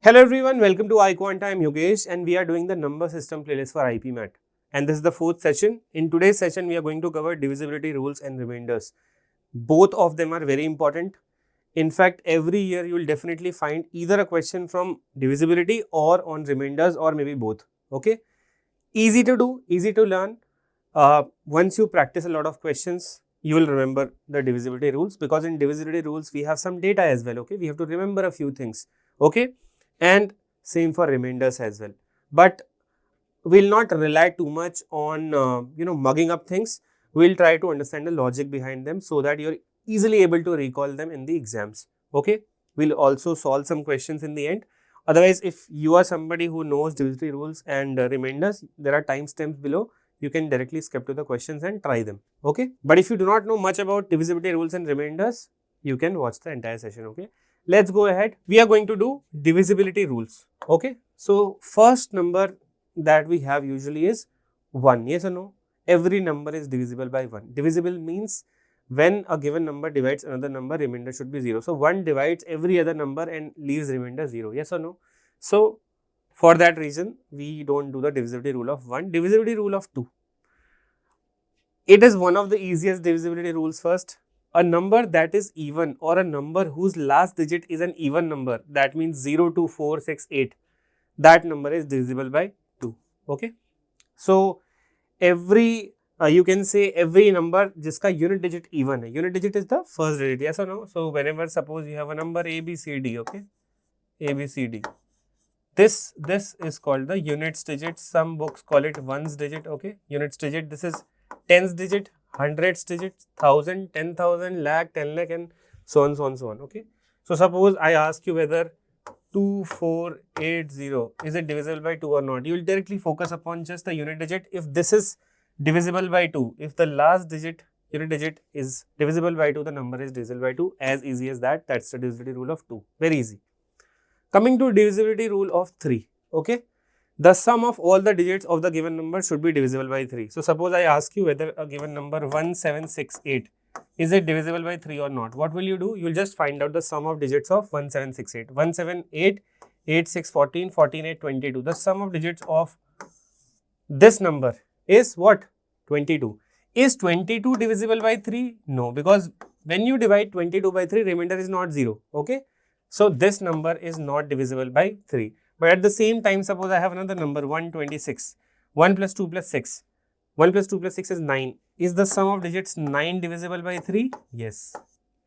Hello everyone, welcome to iQuanta. I'm Yogesh and we are doing the number system playlist for IPMAT. And this is the fourth session. In today's session, we are going to cover divisibility rules and remainders. Both of them are very important. In fact, every year you will definitely find either a question from divisibility or on remainders or maybe both. Okay. Easy to do, easy to learn. Once you practice a lot of questions, you will remember the divisibility rules, because in divisibility rules, we have some data as well. Okay. We have to remember a few things. Okay. And same for remainders as well. But we'll not rely too much on mugging up things. We'll try to understand the logic behind them so that you're easily able to recall them in the exams. Okay. We'll also solve some questions in the end. Otherwise, if you are somebody who knows divisibility rules and remainders, there are timestamps below. You can directly skip to the questions and try them. Okay. But if you do not know much about divisibility rules and remainders, you can watch the entire session. Okay. Let's go ahead. We are going to do divisibility rules. Okay. So first number that we have usually is 1. Yes or no? Every number is divisible by 1. Divisible means when a given number divides another number, remainder should be 0. So 1 divides every other number and leaves remainder 0. Yes or no? So for that reason, we don't do the divisibility rule of 1. Divisibility rule of 2. It is one of the easiest divisibility rules. First, a number that is even or a number whose last digit is an even number, that means 0, 2, 4, 6, 8, that number is divisible by 2. Okay. So every you can say every number jiska unit digit even hai. Unit digit is the first digit. Yes or no? So whenever suppose you have a number A, B, C, D. Okay. A, B, C, D. This is called the units digit. Some books call it ones digit. Okay. Units digit. This is tens digit, hundreds digit, thousand, 10,000, lakh, 10 lakh, and so on, so on, so on. Okay. So suppose I ask you whether 2480 is it divisible by 2 or not. You will directly focus upon just the unit digit. If this is divisible by 2, if the last digit unit digit is divisible by 2, the number is divisible by 2. As easy as that. That's the divisibility rule of 2. Very easy. Coming to divisibility rule of 3. Okay. The sum of all the digits of the given number should be divisible by 3. So suppose I ask you whether a given number 1768 is it divisible by 3 or not. What will you do? You will just find out the sum of digits of 1768. 178, 8, 6, 14, 14, 8, 22. The sum of digits of this number is what? 22. Is 22 divisible by 3? No, because when you divide 22 by 3, remainder is not 0. Okay. So this number is not divisible by 3. But at the same time, suppose I have another number 126. 1 plus 2 plus 6. 1 plus 2 plus 6 is 9. Is the sum of digits 9 divisible by 3? Yes.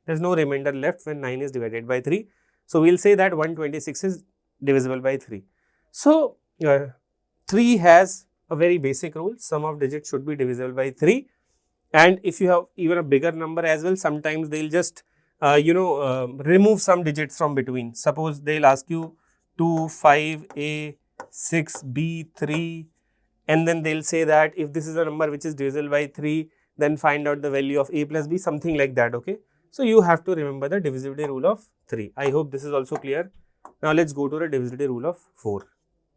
There is no remainder left when 9 is divided by 3. So we will say that 126 is divisible by 3. So 3 has a very basic rule. Sum of digits should be divisible by 3. And if you have even a bigger number as well, sometimes they will just remove some digits from between. Suppose they will ask you 2, 5, A, 6, B, 3, and then they will say that if this is a number which is divisible by 3, then find out the value of A plus B, something like that. Okay. So you have to remember the divisibility rule of 3. I hope this is also clear. Now let's go to the divisibility rule of 4.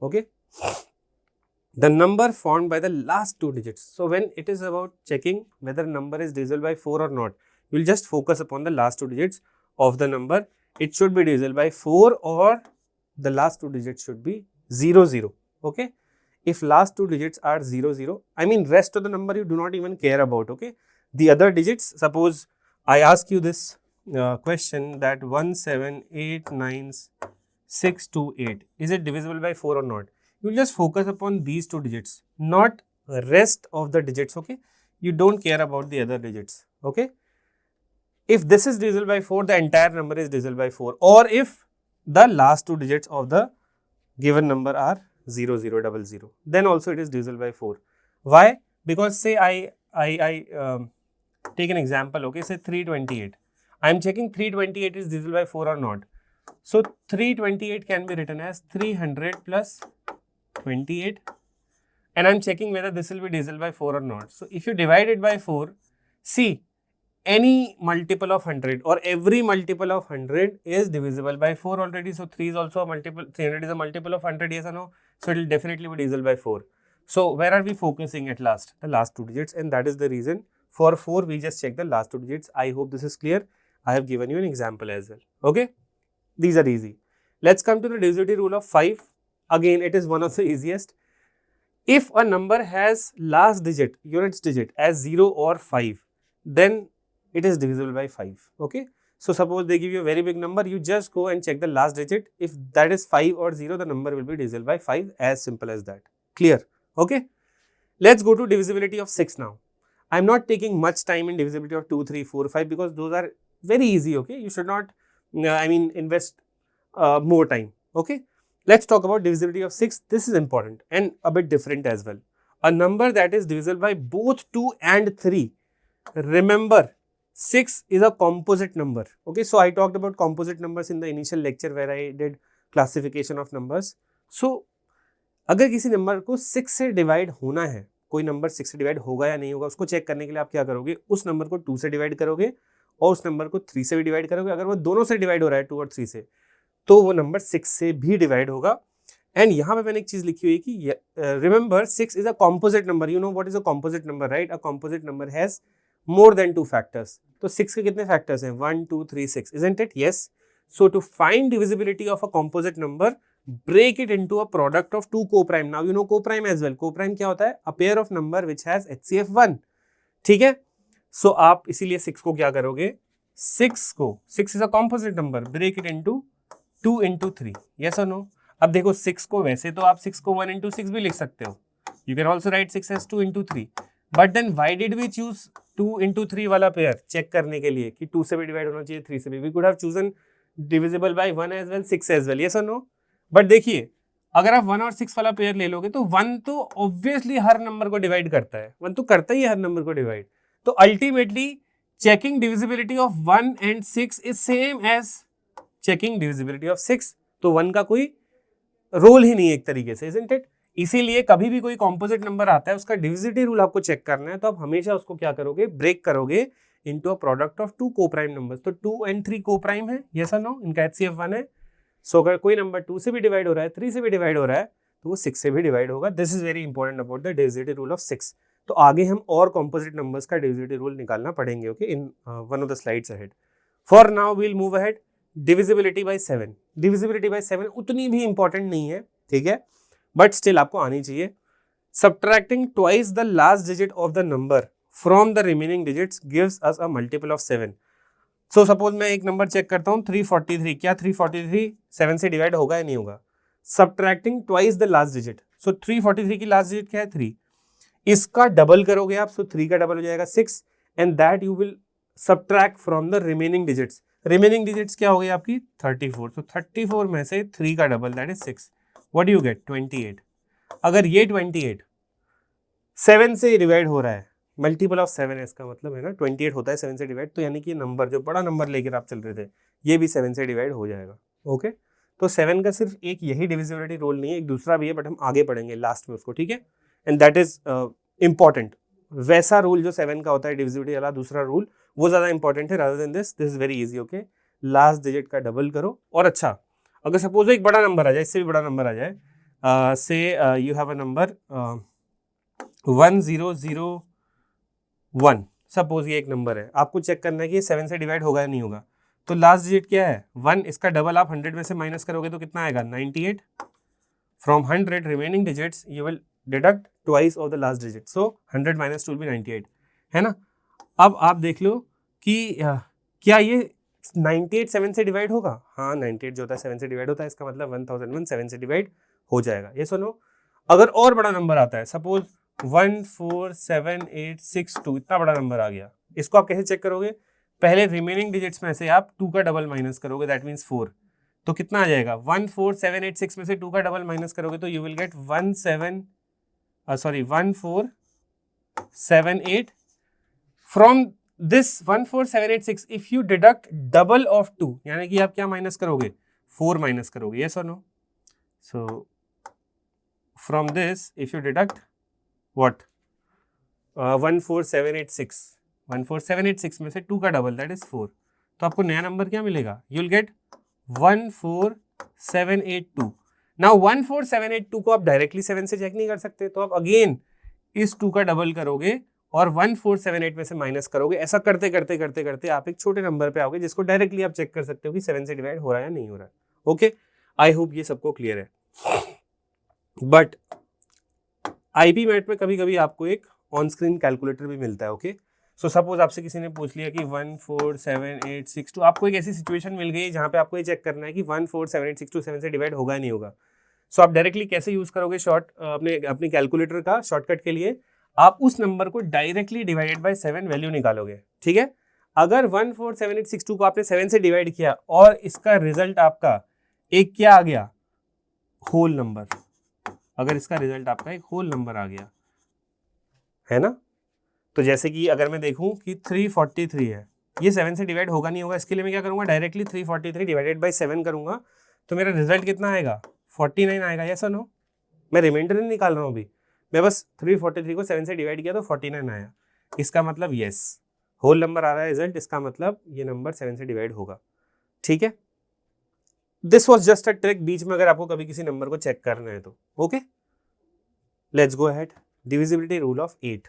Okay. The number formed by the last 2 digits. So when it is about checking whether a number is divisible by 4 or not, you will just focus upon the last 2 digits of the number. It should be divisible by 4 or the last 2 digits should be 0, 0. Okay. If last 2 digits are 0, 0, I mean rest of the number you do not even care about. Okay. The other digits, suppose I ask you this question that 1789628, is it divisible by 4 or not? You will just focus upon these 2 digits, not rest of the digits. Okay. You don't care about the other digits. Okay. If this is divisible by 4, the entire number is divisible by 4. Or if the last 2 digits of the given number are 0, 0, 0, 0, then also it is divisible by 4. Why? Because say I take an example. Okay, say 328. I am checking 328 is divisible by 4 or not. So 328 can be written as 300 plus 28, and I am checking whether this will be divisible by 4 or not. So if you divide it by 4, see, any multiple of 100 or every multiple of 100 is divisible by 4 already. So 3 is also a multiple, 300 is a multiple of 100, yes or no? So it will definitely be divisible by 4. So where are we focusing at last? The last 2 digits, and that is the reason for 4 we just check the last 2 digits. I hope this is clear. I have given you an example as well. Okay. These are easy. Let's come to the divisibility rule of 5. Again, it is one of the easiest. If a number has last digit, units digit as 0 or 5, then it is divisible by 5. Okay. So suppose they give you a very big number, you just go and check the last digit. If that is 5 or 0, the number will be divisible by 5, as simple as that. Clear? Okay. Let's go to divisibility of 6 now. I am not taking much time in divisibility of 2, 3, 4, 5 because those are very easy. Okay. You should not, invest more time. Okay. Let's talk about divisibility of 6. This is important and a bit different as well. A number that is divisible by both 2 and 3. Remember, 6 is a composite number. Okay, so I talked about composite numbers in the initial lecture where I did classification of numbers. So, अगर किसी number को 6 से divide होना है, कोई number 6 से divide होगा या नहीं होगा, उसको चेक करने के लिए आप क्या करोगे, उस नंबर को 2 से डिवाइड करोगे और उस नंबर को 3 से भी डिवाइड करोगे. अगर वो दोनों से डिवाइड हो रहा है 2 और 3 से, तो वो नंबर 6 से भी डिवाइड होगा. एंड यहाँ पे मैंने एक चीज लिखी हुई है कि remember 6 is a composite number. You know what is a composite number, right? A composite number has more than 2 factors. तो 6 के कितने factors हैं? 1, 2, 3, 6. Isn't it? Yes. So to find divisibility of a composite number, break it into a product of two coprime. Now you know coprime as well. Coprime क्या होता है? A pair of number which has HCF 1. ठीक है? So आप इसीलिए 6 को क्या करोगे? 6 is a composite number. Break it into 2 into 3. Yes or no? अब देखो 6 को, वैसे तो आप 6 को 1 into 6 भी लिख सकते हो. You can also write 6 as 2 into 3. But then why did we choose 2 into 3 वाला पेयर? चेक करने के लिए कि 2 से भी डिवाइड होना चाहिए, 3 से भी. We could have chosen divisible by 1 as well, 6 as well. Yes or no? But देखिए, अगर आप 1 और 6 वाला पेयर ले लोगे तो 1 तो ऑब्वियसली हर नंबर को डिवाइड करता है. 1 तो करता ही है हर नंबर को डिवाइड. तो ultimately checking divisibility of 1 and 6 is same as checking divisibility of 6. तो 1 का कोई रोल ही नहीं है एक तरीके से, isn't it? इसीलिए कभी भी कोई कॉम्पोजिट नंबर आता है, उसका डिविजिबिलिटी रूल आपको चेक करना है, तो आप हमेशा उसको क्या करोगे? ब्रेक करोगे into a product of 2 coprime numbers. तो 2 and 3 कोप्राइम है, यस और नो? इनका HCF 1 है. सो अगर कोई नंबर 2 से भी डिवाइड हो रहा है, 3 से भी डिवाइड हो रहा है, तो वो 6 से भी डिवाइड होगा. This is very important about the divisibility rule of 6. तो आगे हम और कॉम्पोजिट नंबर्स का डिविजिबिलिटी रूल निकालना पड़ेंगे. Okay, in one of the slides ahead. For now we will move ahead. Divisibility by 7. Divisibility by 7 उतनी भी इंपॉर्टेंट नहीं है, ठीक है, बट स्टिल आपको आनी चाहिए. Subtracting twice the last digit of the number from the remaining digits gives us a multiple of 7. So suppose मैं एक नंबर चेक करता हूँ 343. क्या 343 7 से डिवाइड होगा या नहीं होगा? Subtracting twice the last digit. So 343 की लास्ट डिजिट क्या है? 3. इसका डबल करोगे आप, so 3 का डबल हो जाएगा 6 and that you will subtract from the remaining digits. Remaining digits क्या हो गई आपकी? 34. So 34 में से 3 का double that is 6. What do you get? 28. अगर ये 28 7 से डिवाइड हो रहा है, मल्टीपल ऑफ 7 है इसका मतलब है ना, 28 होता है 7 से डिवाइड, तो यानी कि ये नंबर जो बड़ा नंबर लेकर आप चल रहे थे, ये भी 7 से डिवाइड हो जाएगा. ओके, तो 7 का सिर्फ एक यही डिविजिबिलिटी रूल नहीं है, एक दूसरा भी है, बट हम आगे पढ़ेंगे लास्ट में उसको, ठीक है. And that is important. वैसा रूल जो 7 का होता है डिविजिबिलिटी वाला, दूसरा रूल, वो ज्यादा इंपॉर्टेंट है rather than this. This is very easy. Okay, last digit का डबल करो. और अच्छा, अगर सपोज एक बड़ा नंबर आ जाए, इससे भी बड़ा नंबर आ जाए, say you have a number 1001. Suppose ये एक नंबर है, आपको चेक करना है कि ये 7 से डिवाइड होगा या नहीं होगा. तो लास्ट डिजिट क्या है? 1. इसका डबल आप 100 में से माइनस करोगे तो कितना आएगा? 98. From 100 remaining digits you will deduct twice of the last digit. So 100 minus 2 will be 98, है ना. अब आप देख लो कि क्या ये 98 7 से डिवाइड होगा? हाँ, 98 जो होता है 7 से डिवाइड होता है, इसका मतलब 1001 7 से डिवाइड हो जाएगा. ये सुनो, अगर और बड़ा नंबर आता है, सपोज 147862, इतना बड़ा नंबर आ गया, इसको आप कैसे चेक करोगे? पहले रिमेनिंग डिजिट्स में से आप 2 का डबल माइनस करोगे, दैट मीन्स 4. तो कितना आ जाएगा? 14786 में से 2 का डबल माइनस करोगे तो you will get 1478. From this 14786 if you deduct double of 2, यानी कि आप क्या माइनस करोगे? 4 माइनस करोगे. यस और no? So from this, if you deduct what? 14786 में से 2 का डबल that is 4. तो आपको नया नंबर क्या मिलेगा? You'll get 14782. Now 14782 को आप डायरेक्टली 7 से चेक नहीं कर सकते, तो आप अगेन इस 2 का डबल करोगे और 1478 में से माइनस करोगे. ऐसा करते करते करते करते आप एक छोटे नंबर पे आओगे जिसको डायरेक्टली आप चेक कर सकते हो कि 7 से डिवाइड हो रहा है या नहीं हो रहा है. ओके, आई होप ये सबको क्लियर है। बट आईपी मैट में कभी कभी आपको एक ऑन स्क्रीन कैलकुलेटर भी मिलता है। ओके, सो सपोज आपसे किसी ने पूछ लिया कि 14786 आपको एक ऐसी सिचुएशन मिल गई जहां पे आपको ये चेक करना है कि 14786 7 से डिवाइड होगा नहीं होगा। सो आप डायरेक्टली कैसे यूज करोगे अपने कैलकुलेटर का शॉर्टकट के लिए, आप उस नंबर को डायरेक्टली डिवाइडेड बाय 7 वैल्यू निकालोगे। ठीक है, अगर 14786 को आपने 7 से डिवाइड किया और इसका रिजल्ट आपका एक क्या आ गया, होल नंबर, अगर इसका रिजल्ट आपका एक होल नंबर आ गया है ना, तो जैसे कि अगर मैं देखूं कि 343 है, ये 7 से डिवाइड होगा नहीं होगा, इसके लिए मैं क्या करूंगा, डायरेक्टली 343 डिवाइडेड बाय 7 करूंगा, तो मेरा रिजल्ट कितना आएगा, 49 आएगा। यस और नो? मैं रिमाइंडर नहीं निकाल रहा हूं अभी, मैं बस 343 को 7 से डिवाइड किया तो 49 आया। इसका मतलब यस, होल नंबर आ रहा है रिजल्ट, इसका मतलब ये नंबर 7 से डिवाइड होगा। ठीक है, this was just a trick, बीच में अगर आपको कभी किसी नंबर को चेक करना है तो। Okay, let's go ahead. Divisibility rule of 8,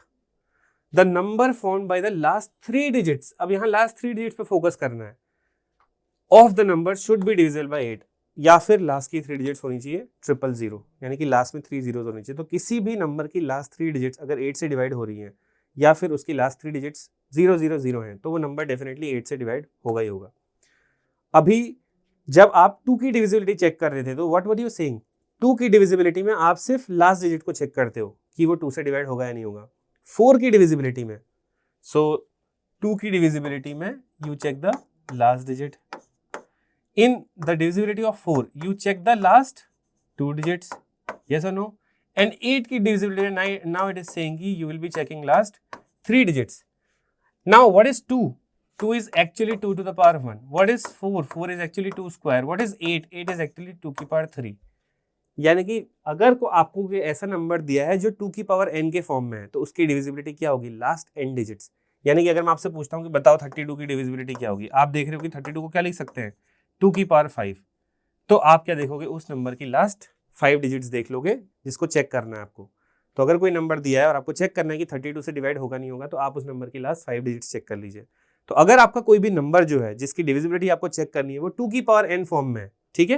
the number formed by the last 3 digits, अब यहाँ लास्ट 3 डिजिट्स पे फोकस करना है, of the number should be divisible bye 8, या फिर लास्ट की 3 डिजिट्स होनी चाहिए 000, यानी कि लास्ट में 3 जीरोस होनी चाहिए। तो किसी भी नंबर की लास्ट 3 डिजिट्स अगर 8 से डिवाइड हो रही हैं या फिर उसकी लास्ट 3 डिजिट्स 000 हैं, तो वो नंबर डेफिनेटली 8 से डिवाइड होगा ही होगा। अभी जब आप 2 की डिविजिबिलिटी चेक कर रहे थे तो व्हाट वर यू सेइंग, 2 की डिविजिबिलिटी में आप सिर्फ लास्ट डिजिट को चेक करते हो कि वो 2 से डिवाइड होगा या नहीं होगा। 4 की डिविजिबिलिटी में, सो 2 की डिविजिबिलिटी में you check the last digit, in the divisibility of 4 you check the last 2 digits, yes और नो, एंड 8 की divisibility now it is saying कि you will be checking last 3 digits. Now what is 2? 2 is actually 2 to the power 1. What is 4? 4 is actually 2 square. What is 8? 8 is actually 2 की power 3। यानी कि अगर को आपको ऐसा number दिया है जो 2 की पावर n के फॉर्म में है, तो उसकी डिविजिबिलिटी क्या होगी, लास्ट n डिजिट्स। यानी कि अगर मैं आपसे पूछता हूँ कि बताओ 32 की डिविजिबिलिटी क्या होगी, आप देख रहे हो कि 32 को क्या लिख सकते हैं, 2 की पावर 5, तो आप क्या देखोगे, उस नंबर की लास्ट 5 डिजिट्स देख लोगे जिसको चेक करना है आपको। तो अगर कोई नंबर दिया है और आपको चेक करना है कि 32 से डिवाइड होगा नहीं होगा, तो आप उस नंबर की लास्ट 5 डिजिट्स चेक कर लीजिए। तो अगर आपका कोई भी नंबर जो है जिसकी डिविजिबिलिटी आपको चेक करनी है वो 2 की पावर n फॉर्म में है, ठीक है,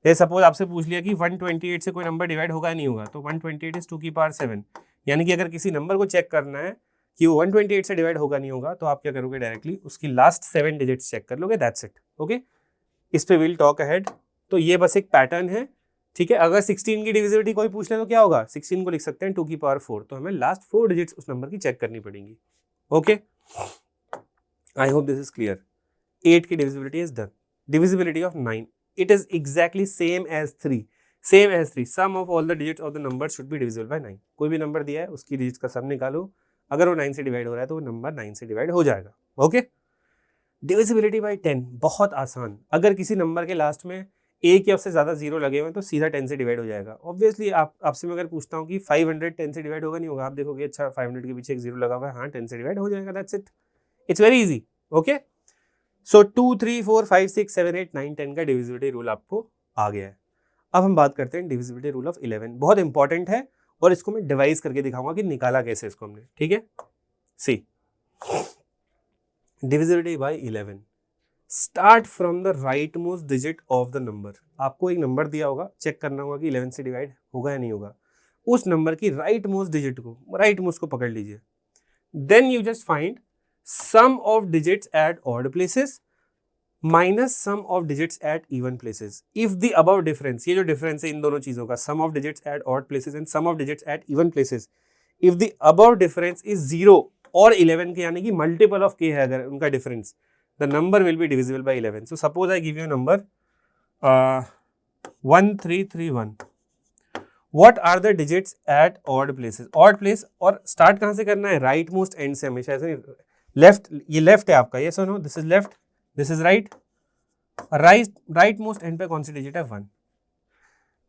जैसे सपोज आपसे पूछ लिया कि 128 से कोई नंबर डिवाइड होगा नहीं होगा, तो 128 इज 2 की पावर 7, यानी कि अगर किसी नंबर को चेक करना है कि वो 128 से डिवाइड होगा नहीं होगा, तो आप क्या करोगे, डायरेक्टली उसकी लास्ट 7 डिजिट्स चेक कर लोगे, दैट्स इट। ओके, इस पे विल टॉक अहेड। तो ये बस एक पैटर्न है, ठीक है। अगर 16 की डिविजिबिलिटी कोई पूछ ले तो क्या होगा, 16 को लिख सकते हैं 2 की पावर 4, तो हमें लास्ट 4 डिजिट्स उस नंबर की चेक करनी पड़ेंगी। Okay, I hope this is clear. 8 की divisibility is done. Divisibility of 9. It is exactly same as 3. Same as 3. Sum of all the digits of the number should be divisible by 9. कोई भी number दिया है उसकी digits का सम निकालो, अगर वो 9 से डिवाइड हो रहा है तो वो नंबर 9 से डिवाइड हो जाएगा। ओके, डिविजिबिलिटी बाय 10 बहुत आसान। अगर किसी नंबर के लास्ट में एक या उससे ज़्यादा जीरो लगे हुए हैं तो सीधा 10 से डिवाइड हो जाएगा। ऑब्वियसली आपसे मैं अगर पूछता हूँ कि 500 10 से डिवाइड होगा नहीं होगा, आप देखोगे अच्छा 500 के पीछे एक जीरो लगा हुआ है, हाँ 10 से डिवाइड हो जाएगा, that's it. It's very easy. Okay, सो 2 3 4 5 6 7 8 9 10 का डिविजिबिलिटी रूल आपको आ गया है। अब हम बात करते हैं डिविजिबिलिटी रूल ऑफ 11, बहुत इंपॉर्टेंट है और इसको मैं डिवाइस करके दिखाऊंगा कि निकाला कैसे इसको हमने, ठीक है। See, divisibility by 11, start from the right most digit of the number. आपको एक नंबर दिया होगा, चेक करना होगा कि 11 से डिवाइड होगा या नहीं होगा, उस नंबर की राइट मोस्ट डिजिट को, राइट मोस्ट को पकड़ लीजिए, then you just find sum of digits at odd places minus sum of digits at even places if the above difference, ये जो difference है इन दोनों चीजों का, sum of digits at odd places and sum of digits at even places, if the above difference is 0 और 11 के, यानी कि multiple of k है अगर उनका difference, the number will be divisible by 11. So suppose I give you a number 1331. What are the digits at odd places? odd place, और start कहाँ से करना है, राइट मोस्ट एंड से, हमेशा ऐसे लेफ्ट, ये लेफ्ट है आपका, ये सुनो, this is left, this is right, right most and पे कौन सी डिजिट है, 1,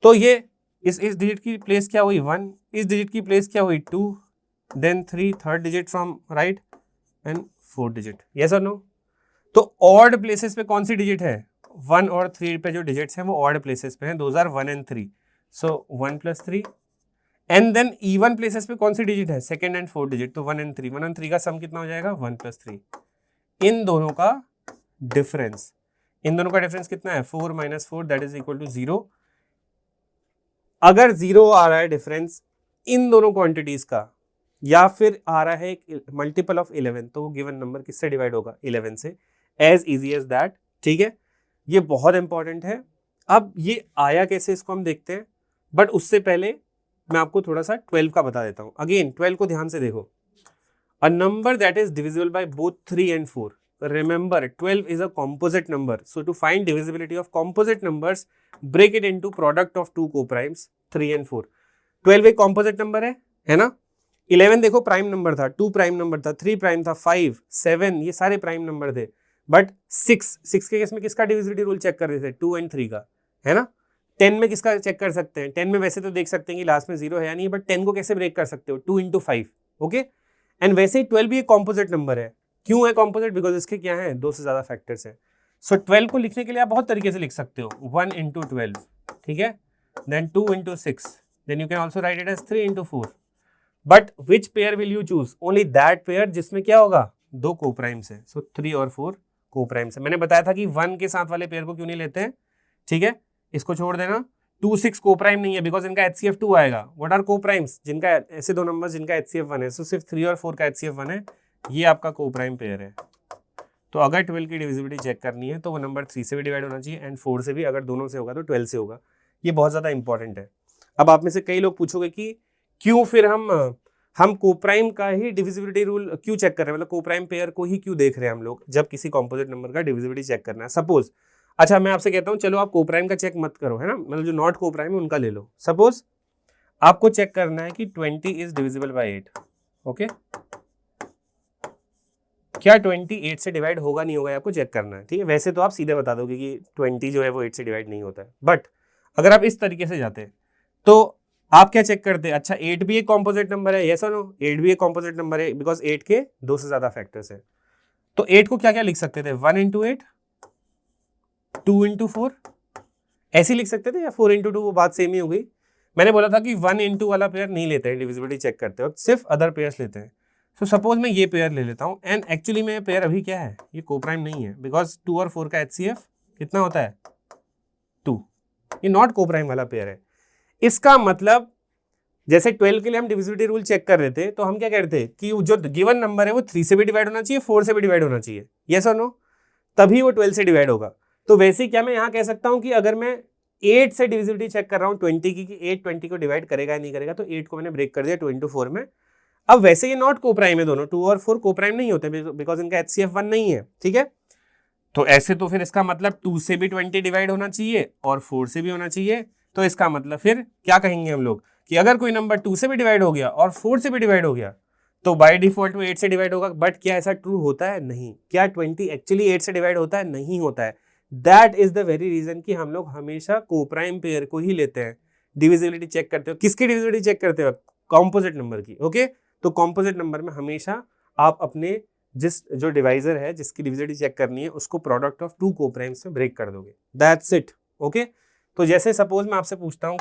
तो ये इस डिजिट की प्लेस क्या हुई 1, इस डिजिट की प्लेस क्या हुई 2, देन 3 third digit from right and 4th digit, yes और नो। तो ऑड प्लेसेस पे कौन सी डिजिट है, 1 और 3 पे जो डिजिट्स हैं वो ऑड प्लेसेस पे हैं, those are 1 and 3, so 1 + 3, and then even places पे कौन सी डिजिट है, 2nd and 4th डिजिट, तो 1 and 3, 1 and 3 का सम कितना हो जाएगा, 1 + 3। इन दोनों का डिफरेंस, इन दोनों का डिफरेंस कितना है 4 - 4 दैट इज इक्वल टू 0। अगर 0 आ रहा है डिफरेंस इन दोनों क्वांटिटीज का या फिर आ रहा है एक मल्टीपल ऑफ 11 तो वो गिवन नंबर किससे डिवाइड होगा 11 से, एज इजी एज दैट। ठीक है, ये बहुत इंपॉर्टेंट है। अब ये आया कैसे इसको हम देखते हैं, बट उससे पहले मैं आपको थोड़ा सा 12 का बता देता हूं। अगेन 12 को ध्यान से देखो, a number that is divisible by both 3 and 4। Remember 12 is a composite number, so to find divisibility of composite numbers break it into product of two co-primes 3 and 4। 12 एक composite number है ना। 11 देखो prime number था, 2 prime number था, 3 prime था, 5 7 ये सारे prime number थे। बट 6 के केस में किसका डिविजिबिलिटी रूल चेक कर रहे थे 2 and 3 का, है ना। 10 में किसका चेक कर सकते हैं, 10 में वैसे तो देख सकते हैं कि लास्ट में 0 है या नहीं, बट 10 को कैसे ब्रेक कर सकते हो 2 into 5। ओके, एंड वैसे ही 12 भी एक कॉम्पोजिट नंबर है। क्यों है कॉम्पोजिट, बिकॉज इसके क्या है 2 से ज्यादा फैक्टर्स है। सो 12 को लिखने के लिए आप बहुत तरीके से लिख सकते हो, 1 into 12, ठीक है, then 2 into 6, then you can also write it as 3 into 4। But which pair will you choose, only that pair जिसमें क्या होगा 2 कोप्राइम्स है। सो 3 और 4 कोप्राइम्स है। मैंने बताया था कि 1 के साथ वाले पेयर को क्यों नहीं लेते हैं, ठीक है, इसको छोड़ देना। 2 6 कोप्राइम नहीं है बिकॉज इनका HCF 2 आएगा। व्हाट आर कोप्राइम्स, जिनका ऐसे दो नंबर्स जिनका HCF 1 है, सो सिर्फ 3 और 4 का HCF 1 है, ये आपका कोप्राइम पेयर है। तो अगर 12 की डिविजिबिलिटी चेक करनी है तो वो नंबर 3 से भी डिवाइड होना चाहिए एंड 4 से भी, अगर दोनों से होगा तो 12 से होगा। ये बहुत ज्यादा इंपॉर्टेंट है। अब आप में से कई लोग पूछोगे कि क्यों फिर हम कोप्राइम का ही डिविजिबिलिटी रूल क्यों चेक कर रहे हैं, मतलब कोप्राइम पेयर को ही क्यों देख रहे हैं हम लोग जब किसी कॉम्पोजिट नंबर का डिविजिबिलिटी चेक करना है। सपोज, अच्छा मैं आपसे कहता हूं चलो आप कोप्राइम का चेक मत करो, है ना, मतलब जो नॉट कोप्राइम है उनका ले लो। सपोज आपको चेक करना है कि 20 इज डिविजिबल बाय 8। ओके, क्या 20 8 से डिवाइड होगा नहीं होगा आपको चेक करना है, ठीक है। वैसे तो आप सीधे बता दोगे कि 20 जो है वो 8 से डिवाइड नहीं होता है, बट अगर आप इस तरीके से जाते तो आप क्या चेक करते हैं, अच्छा 8 भी एक कॉम्पोजिट नंबर है, यस और नो, 8 भी एक कॉम्पोजिट नंबर है बिकॉज 8 के 2 से ज्यादा फैक्टर्स है। तो 8 को क्या क्या लिख सकते थे, 1 into 8, 2 into 4, ऐसे लिख सकते थे, या 4 into 2, वो बात सेम ही हो गई। मैंने बोला था कि 1 into वाला पेयर नहीं लेते हैं डिविजिबिलिटी चेक करते हो, सिर्फ अदर पेयर्स लेते हैं। सो सपोज मैं ये पेयर ले लेता हूँ एंड एक्चुअली में पेयर अभी क्या है, ये कोप्राइम नहीं है बिकॉज 2 और 4 का HCF कितना होता है 2, ये नॉट कोप्राइम वाला पेयर है। इसका मतलब जैसे 12 के लिए हम डिविजिबिलिटी रूल चेक कर रहे थे तो हम क्या कह रहे थे कि जो गिवन नंबर है वो 3 से भी डिवाइड होना चाहिए, 4 से भी डिवाइड होना चाहिए, यस और नो, तभी वो 12 से डिवाइड होगा। तो वैसे ही क्या मैं यहाँ कह सकता हूँ कि अगर मैं 8 से डिविजिबिलिटी चेक कर रहा हूँ 20 की कि 8 20 को डिवाइड करेगा या नहीं करेगा, तो 8 को मैंने ब्रेक कर दिया 2 into 4 में। अब वैसे ये नॉट कोप्राइम है दोनों, 2 और 4 कोप्राइम नहीं होते बिकॉज इनका HCF 1 नहीं है, ठीक है। तो ऐसे तो फिर इसका मतलब 2 से भी 20 डिवाइड होना चाहिए और 4 से भी होना चाहिए। तो इसका मतलब फिर क्या कहेंगे हम लोग कि अगर कोई नंबर 2 से भी डिवाइड हो गया और 4 से भी डिवाइड हो गया तो बाय डिफॉल्ट वो 8 से डिवाइड होगा। बट क्या ऐसा ट्रू होता है, नहीं। क्या 20 एक्चुअली 8 से डिवाइड होता है, नहीं होता है। That is the very reason कि हम लोग हमेशा कोप्राइम पेयर को ही लेते हैं। डिविजिबिलिटी चेक करते हो, किसकी डिविजिबिलिटी चेक करते हो, कॉम्पोजिट नंबर की। ओके, तो कॉम्पोजिट नंबर में हमेशा आप अपने जिस जो डिवाइजर है जिसकी डिविजिबिलिटी चेक करनी है उसको प्रोडक्ट ऑफ 2 कोप्राइम्स में ब्रेक कर दोगे, दैट्स इट। ओके, तो जैसे सपोज मैं आपसे पूछता हूं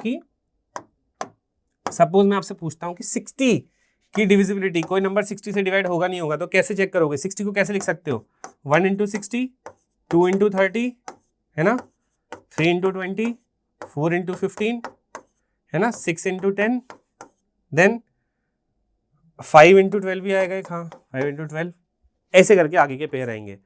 कि 60 की डिविजिबिलिटी, कोई नंबर 60 से डिवाइड होगा नहीं होगा, तो कैसे चेक करोगे, 60 को कैसे लिख सकते हो, 1 into 60, 2 into 30, है ना, 3 into 20, 4 into 15, है ना, 6 into 10, देन 5 into 12 भी आएगा एक, हाँ 5 into 12, ऐसे करके आगे के पेयर आएंगे।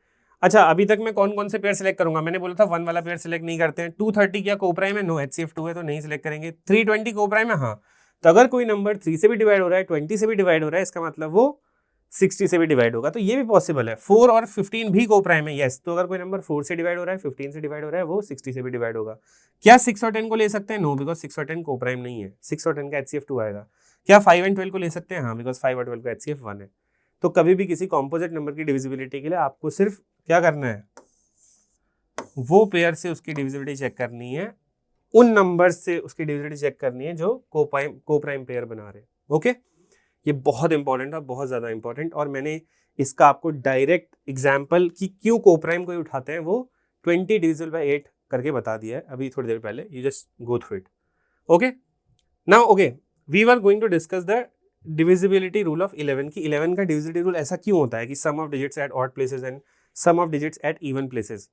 अच्छा, अभी तक मैं कौन कौन से पेयर सिलेक्ट करूंगा, मैंने बोला था 1 वाला पेयर सिलेक्ट नहीं करते हैं। 230 क्या कोप्राइम है, नो, HCF 2 है तो नहीं सिलेक्ट करेंगे। 320 कोप्राइम है, हाँ, तो अगर कोई नंबर 3 से भी डिवाइड हो रहा है, 20 से भी डिवाइड हो रहा है, इसका मतलब वो 60 से भी डिवाइड होगा, तो ये भी पॉसिबल है। 4 और 15 भी कोप्राइम है, यस, तो अगर कोई नंबर 4 से डिवाइड हो रहा है, 15 से डिवाइड हो रहा है, वो 60 से भी डिवाइड होगा। क्या 6 और 10 को ले सकते हैं, नो, बिकॉज 6 और 10 कोप्राइम नहीं है, 6 और 10 का HCF 2 आएगा। क्या 5 and 12 को ले सकते हैं, हाँ, बिकॉज 5 और 12 का HCF 1 है। तो कभी भी किसी कॉम्पोजिट नंबर की डिविजिबिलिटी के लिए आपको सिर्फ क्या करना है, वो पेयर से उसकी डिविजिबिलिटी चेक करनी है, उन नंबर से उसकी डिविजिबिलिटी चेक करनी है जो कोप्राइम पेयर बना रहे हैं। ओके, ये बहुत इंपॉर्टेंट है, बहुत ज्यादा इंपॉर्टेंट। और मैंने इसका आपको डायरेक्ट एग्जांपल कि क्यों कोप्राइम को उठाते हैं वो 20 डिविजिबल बाय 8 करके बता दिया है अभी थोड़ी देर पहले, you just go through it. Okay, now okay, we were going to discuss the divisibility rule of 11 की 11 का डिविजिबिलिटी रूल ऐसा क्यों होता है कि sum of digits at odd places and sum of digits at even places.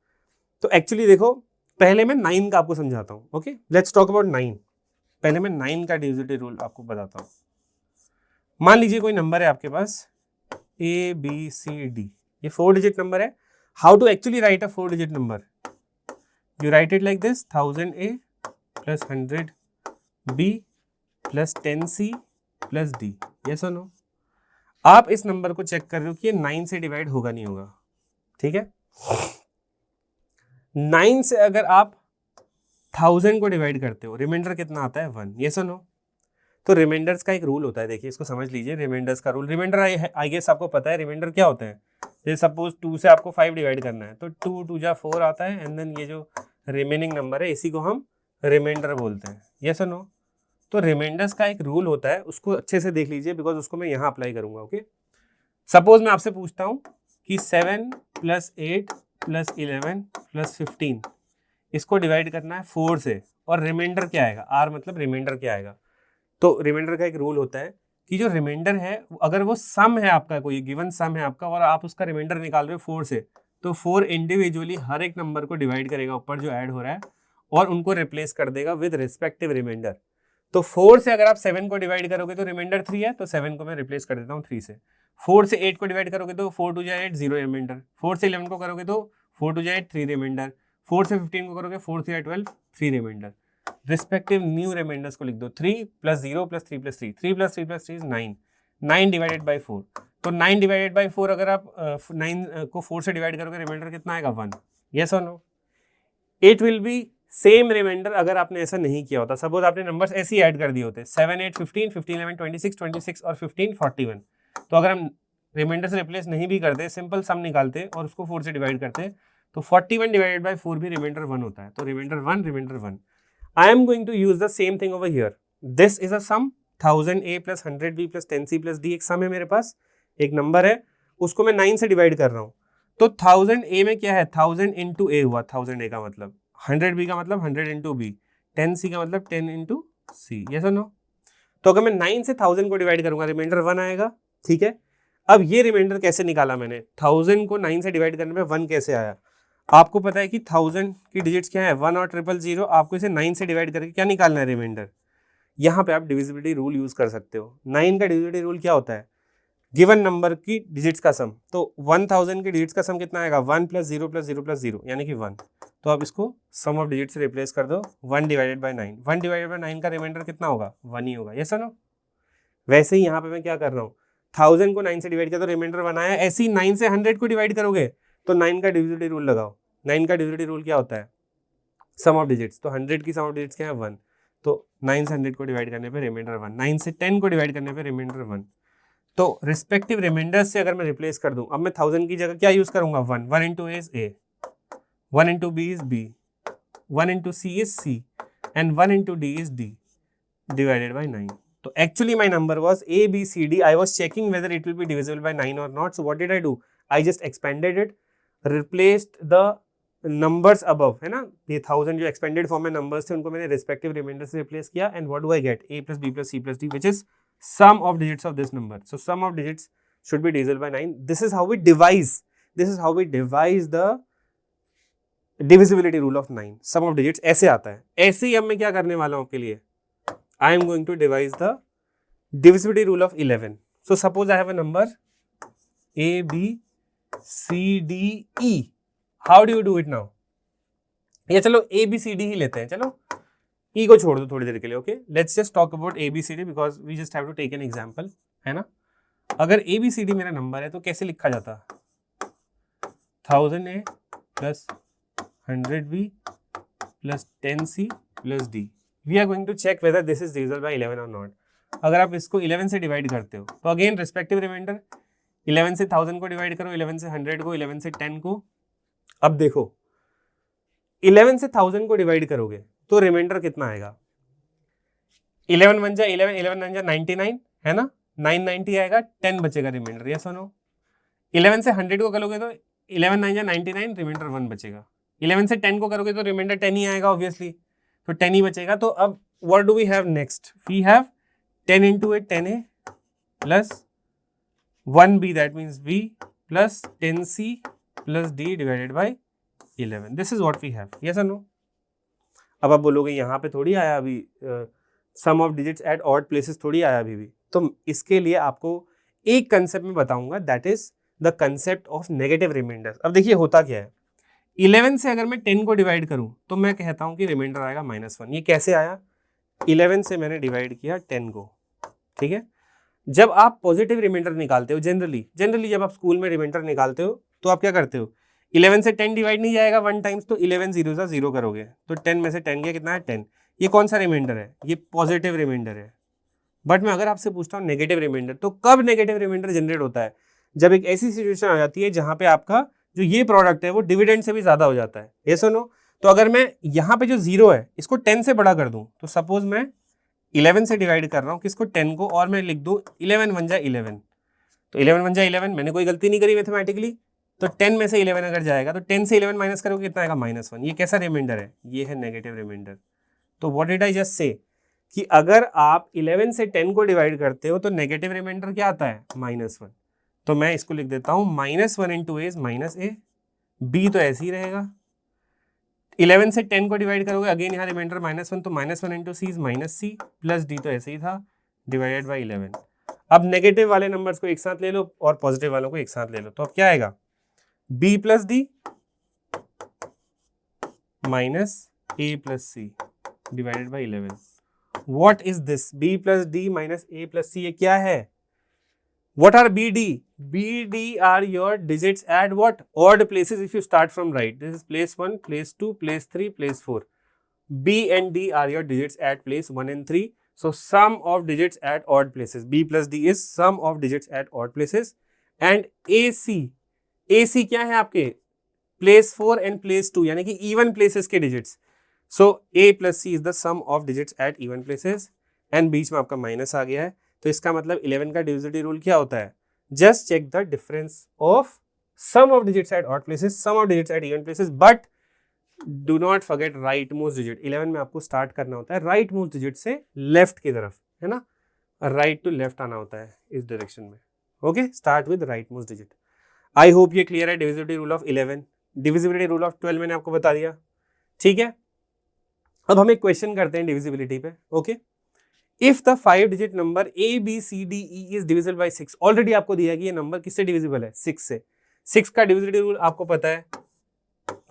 तो actually देखो, पहले मैं 9 का आपको समझाता हूँ. Okay, let's talk about 9. पहले मैं 9 का डिविजिबिलिटी रूल आपको बताता हूँ. मान लीजिए कोई नंबर है आपके पास ABCD, ये 4 डिजिट नंबर है. How to actually write a 4 digit number? You write it like this, 1000A plus 100B plus 10C plus D. Yes और नो? आप इस नंबर को चेक कर रहे हो कि ये 9 से डिवाइड होगा नहीं होगा. ठीक है, 9 से अगर आप 1000 को डिवाइड करते हो, रिमाइंडर कितना आता है? 1. यस और नो? तो रिमाइंडर्स का एक रूल होता है, देखिए इसको समझ लीजिए. रिमाइंडर्स का रूल, रिमाइंडर आई गेस आपको पता है रिमाइंडर क्या होता है. जैसे सपोज 2 से आपको 5 डिवाइड करना है तो 2 2 जा 4 आता है, एंड देन ये जो रिमेनिंग नंबर है इसी को हम रिमाइंडर बोलते हैं. यस और नो? तो रिमाइंडर्स का एक रूल होता है, उसको अच्छे से देख लीजिए बिकॉज उसको मैं यहाँ अप्लाई करूंगा. ओके, सपोज मैं आपसे पूछता हूँ कि 7 प्लस 8 प्लस 11 प्लस 15 इसको डिवाइड करना है 4 से, और रिमाइंडर क्या आएगा? आर मतलब रिमाइंडर क्या आएगा? तो रिमाइंडर का एक रूल होता है कि जो रिमाइंडर है अगर वो सम है आपका, कोई गिवन सम है आपका और आप उसका रिमाइंडर निकाल रहे हो 4 से, तो 4 इंडिविजुअली हर एक नंबर को डिवाइड करेगा ऊपर जो ऐड हो रहा है और उनको रिप्लेस कर देगा विद रिस्पेक्टिव रिमाइंडर. तो 4 से अगर आप 7 को डिवाइड करोगे तो रिमाइंडर 3 है, तो 7 को मैं रिप्लेस कर देता हूँ 3 से. 4 से 8 को डिवाइड करोगे तो 4 2 जा 8 0 रिमाइंडर. 4 से 11 को करोगे तो 4 2 जा 8 3 रिमाइंडर. 4 से 15 को करोगे 4 3 12 3 रिमाइंडर. रिस्पेक्टिव न्यू रिमाइंडर्स को लिख दो. 3 plus 0 plus 3 plus 3, 3 plus 3 plus 3 is 9. 9 divided by 4. तो 9 डिवाइडेड बाई 4 अगर आप 9 को 4 से डिवाइड करोगे रिमाइंडर कितना आएगा? 1. यस और नो? It will be same remainder अगर आपने ऐसा नहीं किया होता. सपोज आपने नंबर्स ऐसे ही ऐड कर दिए होते 7 8 15 15 11 26 26 और 15 41. तो अगर हम रिमाइंडर से रिप्लेस नहीं भी करते, सिंपल सम निकालते और उसको 4 से डिवाइड करते, तो 41 डिवाइडेड बाई 4 भी रिमाइंडर 1 होता है. तो reminder 1 reminder 1. I am going to use the same thing over here. This is a sum, 1000A plus 100B plus 10C plus D. एक सम है मेरे पास, एक नंबर है, उसको मैं 9 से डिवाइड कर रहा हूँ. तो 1000A में क्या है? 1000 इंटू A हुआ. 1000A का मतलब 100B का मतलब 100 इंटू B, 10C का मतलब 10 इंटू C. यस और नो? तो अगर मैं 9 से 1000 को डिवाइड करूंगा रिमाइंडर 1 आएगा. ठीक है, अब ये रिमाइंडर कैसे निकाला मैंने? 1000 को 9 से डिवाइड करने में 1 कैसे आया? आपको पता है कि 1000 की डिजिट्स क्या है? 1 और 000. आपको इसे 9 से डिवाइड करके क्या निकालना है? रिमाइंडर. यहाँ पे आप डिविजिबिलिटी रूल यूज कर सकते हो. 9 का डिविजिबिलिटी रूल क्या होता है? गिवन नंबर की डिजिट्स का सम. तो 1000 की डिजिट्स का सम कितना आएगा? 1 प्लस 0 प्लस 0 प्लस 0 यानी कि 1. तो आप इसको सम ऑफ डिजिट से रिप्लेस कर दो. 1 डिवाइडेड बाई 9. 1 डिवाइडेड बाई 9 का रिमाइंडर कितना होगा? 1 ही होगा. यस और नो? वैसे ही यहाँ पे मैं क्या कर रहा हूँ, 1000 को 9 से डिवाइड किया तो रिमाइंडर 1 आया. ऐसे ही 9 से 100 को डिवाइड करोगे तो 9 का डिविजिबिलिटी रूल लगाओ. 9 का डिविजिबिलिटी रूल क्या होता है? सम ऑफ डिजिट्स. तो 100 की सम ऑफ डिजिट्स क्या है? 1. तो 9 से 100 को डिवाइड करने पे रिमाइंडर 1. 9 से 10 को डिवाइड करने पे रिमाइंडर 1. तो रिस्पेक्टिव रिमाइंडर्स से अगर मैं रिप्लेस कर दूं, अब मैं 1000 की जगह क्या यूज करूंगा? 1. 1 into a is a, 1 into b is b, 1 into c is c, and 1 into d is d divided by 9. So actually my number was A, B, C, D. I was checking whether it will be divisible by 9 or not. So what did I do? I just expanded it, replaced the numbers above, है ना? ये 1000 जो expanded form में numbers थे उनको मैंने respective remainder से replace किया, and what do I get? A plus B plus C plus D, which is sum of digits of this number. So sum of digits should be divisible by 9. This is how we devise. This is how we devise the divisibility rule of 9. Sum of digits ऐसे आता है. ऐसे ही अब मैं क्या करने वाला हूँ आपके लिए? I am going to devise the divisibility rule of 11. So suppose I have a number A, B, C, D, E. How do you do it now? या चलो A, B, C, D ही लेते हैं. चलो E को छोड़ दो थोड़ी देर के लिए. Okay, let's just talk about A, B, C, D because we just have to take an example. है ना? अगर A, B, C, D मेरा नंबर है तो कैसे लिखा जाता? 1000A plus 100B plus 10C plus D. We are going to check whether this is divisible by 11 or not. अगर आप इसको 11 से डिवाइड करते हो तो अगेन रिस्पेक्टिव रिमाइंडर, 11 से 1000 को डिवाइड करो, 11 से 100 को, 11 से 10 को. अब देखो 11 से 1000 को डिवाइड करोगे तो रिमाइंडर कितना आएगा? 11 बन जाए 11, 11 बन जाए 99, है ना? 990 आएगा, 10 बचेगा रिमाइंडर. यस और नो? 11 से 100 को करोगे तो 11 9 99, रिमाइंडर 1 बचेगा. 11 से 10 को करोगे तो रिमाइंडर 10 ही आएगा ऑब्वियसली, तो 10 ही बचेगा. तो अब what do we have next? We have 10 into a 10a plus 1b, that means b plus 10c plus d divided by 11. This is what we have, yes और नो? अब आप बोलोगे यहाँ पे थोड़ी आया अभी sum of digits at odd places, थोड़ी आया अभी भी। तो इसके लिए आपको एक कंसेप्ट में बताऊंगा, that is the concept of negative remainder. अब देखिए होता क्या है, 11 से अगर मैं 10 को डिवाइड करूं तो मैं कहता हूं कि रिमाइंडर आएगा -1। ये कैसे आया? 11 से मैंने डिवाइड किया 10 को, ठीक है। जब आप पॉजिटिव रिमाइंडर निकालते हो, जनरली जब आप स्कूल में रिमाइंडर निकालते हो तो आप क्या करते हो, 11 से 10 डिवाइड नहीं जाएगा 1 टाइम्स, तो 11 जीरो सा 0 करोगे, तो 10 में से 10 गया, कितना है 10। ये कौन सा रिमाइंडर है? ये पॉजिटिव रिमाइंडर है। बट मैं अगर आपसे पूछता हूँ नेगेटिव रिमाइंडर, तो कब नेगेटिव रिमाइंडर जनरेट होता है? जब एक ऐसी सिचुएशन आ जाती है जहां पे आपका जो ये प्रोडक्ट है वो डिविडेंड से भी ज्यादा हो जाता है, ये सुनो। तो अगर मैं यहाँ पे जो 0 है इसको 10 से बड़ा कर दूं, तो सपोज मैं 11 से डिवाइड कर रहा हूँ किसको, 10 को, और मैं लिख दूं 11 1 जा 11, तो 11 1 जा 11, मैंने कोई गलती नहीं करी मैथमेटिकली। तो 10 में से 11 अगर जाएगा तो 10 से 11 माइनस करोगे कितना आएगा, -1। ये कैसा रिमाइंडर है? ये है नेगेटिव रिमाइंडर। तो what did I just say, कि अगर आप 11 से 10 को डिवाइड करते हो तो नेगेटिव रिमाइंडर क्या आता है, -1। तो मैं इसको लिख देता हूं -1 इंटू ए -a, बी तो ऐसे ही रहेगा। 11 से 10 को डिवाइड करोगे, अगेन यहाँ रिमाइंडर -1, तो -1 into c is -c, plus d तो ऐसे ही था, डिवाइडेड बाई 11। अब नेगेटिव वाले नंबर्स को एक साथ ले लो और पॉजिटिव वालों को एक साथ ले लो, तो अब क्या आएगा, b plus d minus a plus c divided by 11। What is this? b plus d minus a plus c, ये क्या है? What are bd? bd are your digits at what? Odd places if you start from right. This is place 1, place 2, place 3, place 4. b and d are your digits at place 1 and 3. So sum of digits at odd places. b plus d is sum of digits at odd places. And ac क्या है आपके? place 4 and place 2, यानी कि even places के digits. So a plus c is the sum of digits at even places, and बीच में आपका minus आ गया है, तो इसका मतलब 11 का डिविजिबिलिटी रूल क्या होता है, just check the difference of sum of digits at odd places, sum of digits at even places, but do not forget right most digit. 11 में आपको स्टार्ट करना होता है राइट मोस्ट डिजिट से लेफ्ट की तरफ, है ना, राइट टू लेफ्ट आना होता है इस डायरेक्शन में। Okay, start with right most digit. I hope ये क्लियर है। Divisibility rule of 11, divisibility rule of 12 मैंने आपको बता दिया, ठीक है। अब हम एक क्वेश्चन करते हैं डिविजिबिलिटी पे, okay. If the 5 digit number a B C D e is divisible by 6, already आपको दिया है कि ये नंबर किससे डिविजिबल है, 6 से। 6 का डिविजिबिलिटी रूल आपको पता है,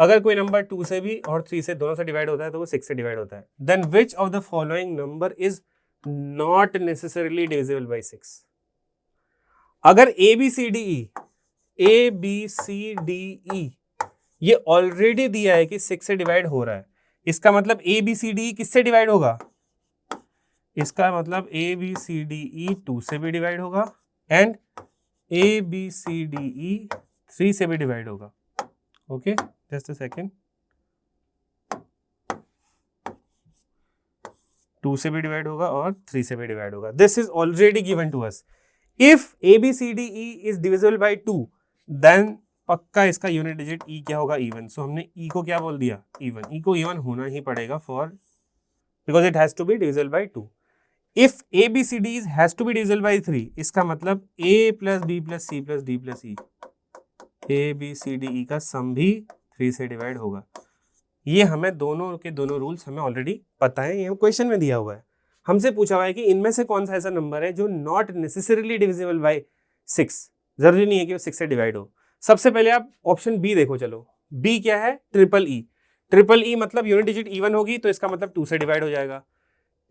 अगर कोई नंबर 2 से भी और 3 से, दोनों से डिवाइड होता है तो वो 6 से डिवाइड होता है। Then which of the following number is not necessarily divisible by 6? अगर A B C D E ये ऑलरेडी दिया है कि 6 से डिवाइड हो रहा है, इसका मतलब ए बी सी डी किससे डिवाइड होगा, इसका मतलब A B C D E 2 से भी डिवाइड होगा, and a B C D e 3 से भी डिवाइड होगा। ओके, जस्ट अ सेकेंड, 2 से भी डिवाइड होगा और 3 से भी डिवाइड होगा। This is already given to us. If A B C D e is divisible by 2, then पक्का इसका यूनिट डिजिट ई क्या होगा, इवन। सो हमने ई को क्या बोल दिया, इवन। ई को इवन होना ही पड़ेगा for, because it has to be divisible by 2। If A B C D has to be divisible by 3, इसका मतलब A plus B plus C plus D plus E, A B C D E का sum भी 3 से divide होगा। ये हमें दोनों के दोनों रूल्स हमें ऑलरेडी पता है, ये क्वेश्चन में दिया हुआ है। हमसे पूछा हुआ है कि इनमें से कौन सा ऐसा नंबर है जो नॉट नेसेसरीली डिविजिबल बाय 6, जरूरी नहीं है कि वो 6 से डिवाइड हो। सबसे पहले आप ऑप्शन बी देखो, चलो बी क्या है, ट्रिपल ई। ट्रिपल ई मतलब यूनिट डिजिट इवन होगी तो इसका मतलब 2 से डिवाइड हो जाएगा।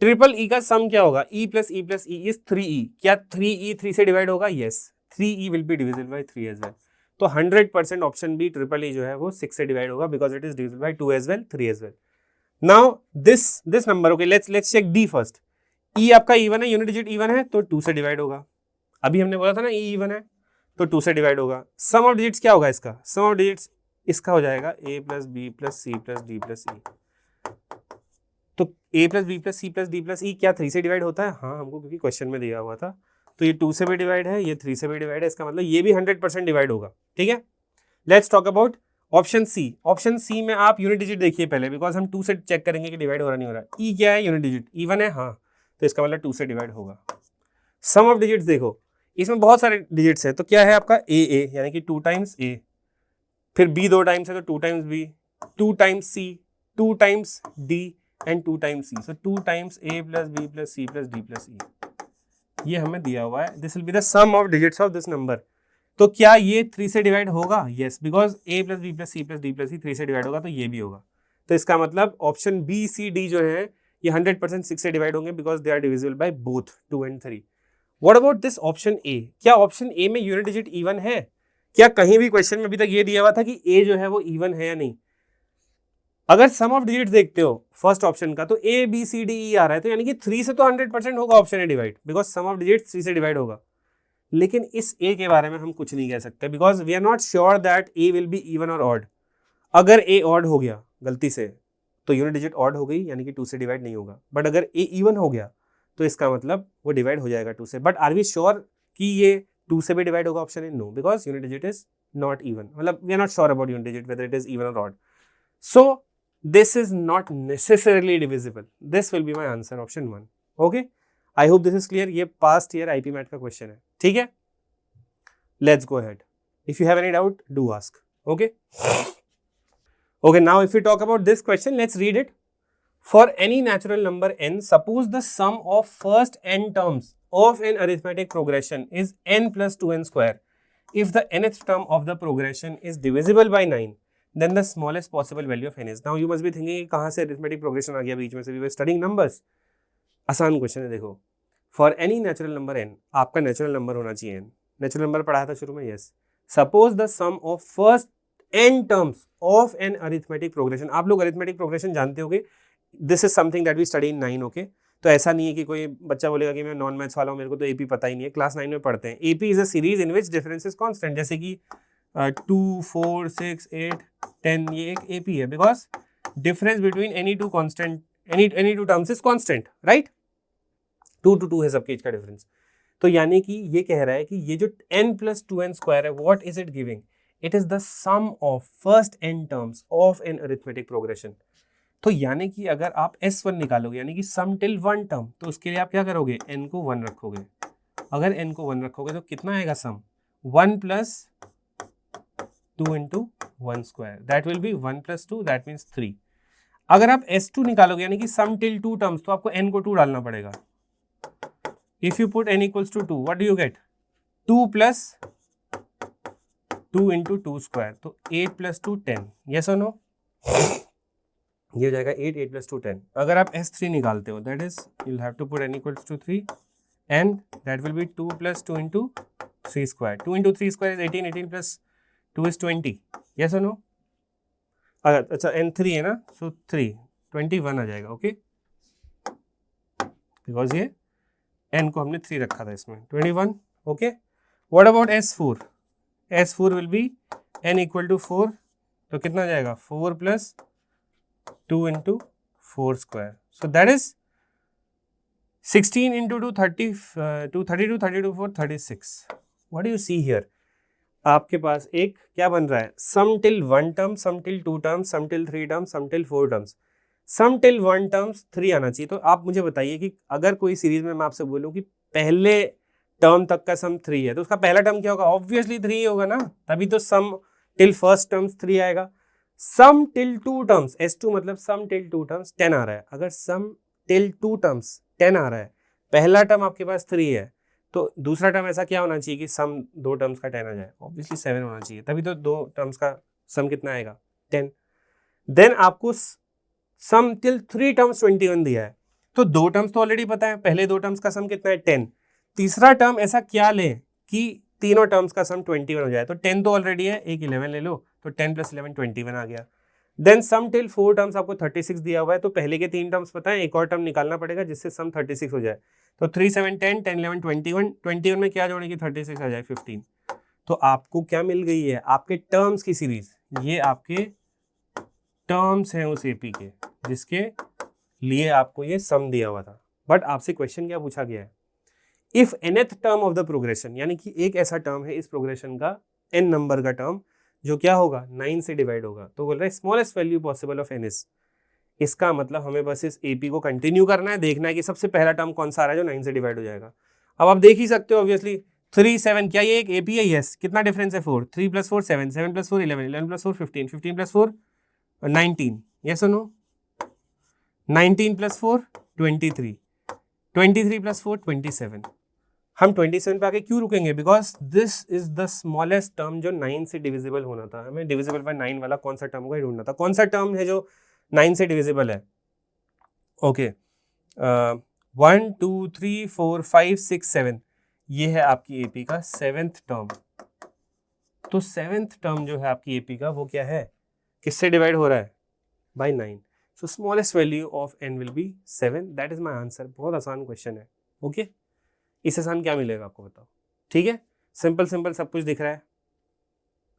ट्रिपल ई का सम क्या होगा, e plus e plus e is 3e। क्या 3e 3 से डिवाइड होगा, yes, 3e will be divisible by 3 as well. तो 100% ऑप्शन बी ट्रिपल ई जो है वो 6 से डिवाइड होगा, because it is divisible by 2 as well, 3 as well. Now this number, okay, let's check D first. E आपका even है, unit digit even है तो 2 से डिवाइड होगा। अभी हमने बोला था ना ई इवन है तो 2 से डिवाइड होगा। सम ऑफ डिजिट्स क्या होगा इसका, सम ऑफ डिजिट्स इसका हो जाएगा a plus B plus C plus D plus E. तो a plus B plus C plus D plus E क्या 3 से डिवाइड होता है, हाँ हमको क्योंकि क्वेश्चन में दिया हुआ था। तो ये 2 से भी डिवाइड है, ये 3 से भी डिवाइड है, इसका मतलब ये भी 100% डिवाइड होगा, ठीक है। Let's talk about option c. Option c में आप यूनिट डिजिट देखिए पहले, बिकॉज हम 2 से चेक करेंगे कि डिवाइड हो रहा नहीं हो रहा। ई क्या है, यूनिट डिजिट इवन है, हाँ, तो इसका मतलब 2 से डिवाइड होगा। सम ऑफ डिजिट्स देखो, इसमें बहुत सारे डिजिट्स है, तो क्या है आपका ए यानी कि 2 टाइम्स ए, फिर बी 2 टाइम्स है तो 2 times B, 2 times C, 2 times D and 2 times C. So 2 times A plus B plus C plus D plus E. ये हमें दिया हुआ है. This will be the sum of digits of this number. तो क्या ये 3 से डिवाइड होगा? Yes, because A plus B plus C plus D plus E 3 से डिवाइड होगा तो ये भी होगा. तो इसका मतलब ऑप्शन B, C, D जो है ये 100% 6 से डिवाइड होंगे because they are divisible by both 2 and 3. What about this option a? क्या ऑप्शन ए में यूनिट डिजिट इवन है? क्या कहीं भी क्वेश्चन में अभी तक ये दिया हुआ था कि ए जो है वो इवन है या नहीं? अगर सम ऑफ डिजिट्स देखते हो फर्स्ट ऑप्शन का तो a B C D E आ रहा है, तो यानी कि 3 से तो 100% होगा option a divide, because sum of digits 3 से डिवाइड होगा. लेकिन इस ए के बारे में हम कुछ नहीं कह सकते because we are not sure that a will be even और ऑड. अगर ए ऑड हो गया गलती से तो यूनिट डिजिट ऑड हो गई, यानी कि 2 से डिवाइड नहीं होगा. बट अगर ए इवन हो गया तो इसका मतलब वो डिवाइड हो जाएगा 2 से. बट आर वी श्योर कि ये 2 से भी डिवाइड होगा? Option A no, because unit digit is not even. मतलब we are not sure about unit digit whether it is even और odd. So this is not necessarily divisible. This will be my answer, option 1. Okay, I hope this is clear. ये past year IP mat का question है. ठीक है, let's go ahead. If you have any doubt do ask. Okay. Okay, now if we talk about this question, let's read it. For any natural number n, suppose the sum of first n terms of an arithmetic progression is n plus 2n square. If the nth term of the progression is divisible by 9, then the smallest possible value of n is. Now you must be thinking कहाँ से arithmetic progression आ गया बीच में से? We were studying numbers. आसान question है. देखो, for any natural number n, आपका natural number होना चाहिए n. Natural number पढ़ाया था शुरू में. Yes. Suppose the sum of first n terms of an arithmetic progression. आप लोग arithmetic progression जानते होगे. This is something that we study in 9. okay? तो ऐसा नहीं है कि कोई बच्चा बोलेगा कि मैं नॉन मैथ्स वाला हूँ, मेरे को तो AP पता ही नहीं है. क्लास 9 में पढ़ते हैं. AP is a series in which difference is constant. जैसे कि 2, 4, 6, 8, 10 ये एक AP है because difference between any two constant, any two terms is constant, right? 2 to 2 है सबके का डिफरेंस. तो यानी कि ये कह रहा है कि ये जो n plus 2n square है, what is it giving? It is the sum of first n terms of an arithmetic progression. तो यानी कि अगर आप S1 निकालोगे यानी कि sum till 1 term, तो उसके लिए आप क्या करोगे? n को 1 रखोगे. अगर n को 1 रखोगे तो कितना आएगा sum? 1 plus 2 into 1 square. That will be 1 plus 2, that means 3. अगर आप S2 निकालोगे यानी कि sum till 2 terms, तो आपको n को 2 डालना पड़ेगा. If you put n equals to 2, what do you get? 2 plus 2 into 2 square, तो 8 plus 2 10. yes or no? ये हो जाएगा 8, 8 plus 2 10. अगर आप S3 निकालते हो, that is you'll have to put n equals to 3 and that will be 2 plus 2 into 3 square. 2 into 3 square is 18, 18 plus 2 is 20. yes or no? अच्छा n3 है ना, so 3 21 आ जाएगा. ओके, बिकॉज ये n को हमने 3 रखा था इसमें. 21. Okay, what about S4? S4 will be n equal to 4. तो कितना आ जाएगा? 4 plus 2 into 4 square. So that is 16 into 2, 32, 32, 4, 36. What do you see here? आपके पास एक क्या बन रहा है? Sum till 1 term, sum till 2 terms, sum till 3 terms, sum till 4 terms. Sum till 1 terms 3 आना चाहिए. तो आप मुझे बताइए कि अगर कोई सीरीज में मैं आपसे बोलूँ कि पहले टर्म तक का सम 3 है तो उसका पहला टर्म क्या होगा? ऑब्वियसली 3 ही होगा ना, तभी तो सम टिल फर्स्ट टर्म्स 3 आएगा. सम टिल 2 टर्म्स, S2 मतलब सम टिल 2 टर्म्स 10 आ रहा है. अगर सम टिल 2 टर्म्स 10 आ रहा है, पहला टर्म आपके पास 3 है, तो दूसरा टर्म ऐसा क्या होना चाहिए कि सम 2 टर्म्स का 10 आ जाए? ऑब्वियसली 7 होना चाहिए, तभी तो 2 टर्म्स का सम कितना आएगा? 10. देन आपको सम टिल 3 टर्म्स 21 दिया है, तो 2 टर्म्स तो ऑलरेडी पता है, पहले 2 टर्म्स का सम कितना है? 10. तीसरा टर्म ऐसा क्या ले कि तीनों टर्म्स का सम 21 हो जाए? तो 10 तो ऑलरेडी है, एक 11 ले लो, तो 10 plus 11 21 आ गया. देन सम टिल 4 टर्म्स आपको 36 दिया हुआ है, तो पहले के 3 टर्म्स पता है, एक और टर्म निकालना पड़ेगा जिससे सम 36 हो जाए. तो 3 7 10, 10 11 21, 21 में क्या जोड़ेगी? 36 आ जाए 15. तो आपको क्या मिल गई है? आपके टर्म्स की सीरीज. ये आपके टर्म्स हैं उस एपी के जिसके लिए आपको ये सम दिया हुआ था. बट आपसे क्वेश्चन क्या पूछा गया है? If nth term of the progression, यानी कि एक ऐसा टर्म है इस प्रोग्रेशन का n नंबर का टर्म जो क्या होगा? 9 से डिवाइड होगा. तो बोल रहा है smallest value possible of n is. इसका मतलब हमें बस इस AP को कंटिन्यू करना है, देखना है कि सबसे पहला टर्म कौन सा आ रहा है जो 9 से डिवाइड हो जाएगा. अब आप देख ही सकते हो ऑब्वियसली 3 7, क्या ये एक AP है? यस. कितना डिफरेंस है? 4. 3 plus 4 7, 7 plus 4 11, 11 plus 4 15, 15 plus 4 19, yes or no? 19 plus 4 23, 23 plus 4 27. हम 27 पे आके क्यों रुकेंगे? Because this is the smallest term जो 9 से डिविजिबल होना था. हमें डिविजिबल बाय 9 वाला कौन सा टर्म होगा ढूंढना था. कौन सा टर्म है जो 9 से डिविजिबल है? ओके, 1 2 3 4 5 6 7, ये है आपकी एपी का 7th टर्म. तो 7th टर्म जो है आपकी एपी का वो क्या है? किससे डिवाइड हो रहा है? By 9. So smallest value of n will be 7. That is my answer. बहुत आसान क्वेश्चन है. ओके, इससे आसान क्या मिलेगा आपको बताओ? ठीक है, सिंपल सिंपल सब कुछ दिख रहा है.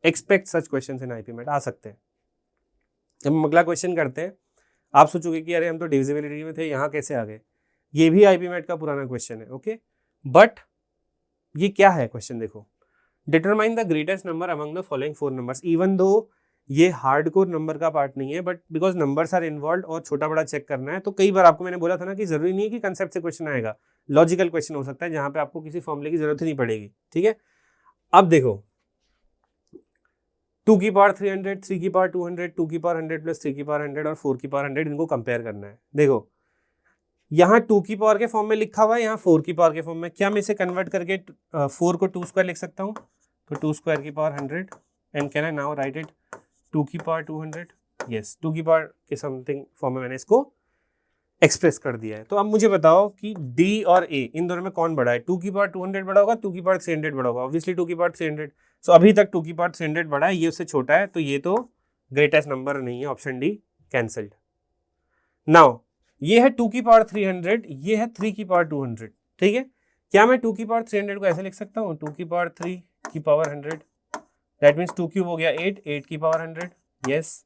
Expect such questions in IP MAT आ सकते हैं. जब हम अगला क्वेश्चन करते हैं, आप सोचोगे कि अरे हम तो डिविजिबिलिटी में थे, यहाँ कैसे आ गए? ये भी आईपी मैट का पुराना क्वेश्चन है. ओके, बट ये क्या है क्वेश्चन? देखो, determine the greatest number among the following 4 numbers. Even though ये हार्डकोर नंबर का पार्ट नहीं है, but because numbers are involve और छोटा बड़ा चेक करना है, तो कई बार आपको मैंने बोला था ना कि जरूरी नहीं है कि कंसेप्ट से क्वेश्चन आएगा. लॉजिकल क्वेश्चन हो सकता है जहां पे आपको किसी फॉर्मूले की जरूरत ही नहीं पड़ेगी. ठीक है, अब देखो 2 की पावर 300, 3 की पावर 200, 2 की पावर 100 प्लस 3 की पावर 100 और 4 की पावर 100, इनको कंपेयर करना है. देखो यहाँ 2 की पावर के फॉर्म में लिखा हुआ है, यहाँ 4 की पावर के फॉर्म में. क्या मैं इसे कन्वर्ट करके 4 को 2 स्क्वायर लिख सकता हूँ? तो 2 स्क्वायर की power 100 and can I now right it 2 की पावर 200. यस, 2 की पावर के समथिंग फॉर्म में मैंने इसको एक्सप्रेस कर दिया है. तो अब मुझे बताओ कि डी और ए इन दोनों में कौन बड़ा है? 2 की पावर 200 बड़ा होगा, 2 की पावर 300 बड़ा होगा? ऑब्वियसली 2 की पावर 300. सो अभी तक 2 की पावर 300 बड़ा है, ये उससे छोटा है, तो ये तो ग्रेटेस्ट नंबर नहीं है. Option D cancelled. नाउ ये है 2 की पावर 300, ये है 3 की पावर 200. ठीक है, क्या मैं 2 की पावर 300 को ऐसे लिख सकता हूँ? 2 की पावर 3 की पावर 100, दैट मीन्स 2 क्यूब हो गया 8, 8 की power 100. Yes,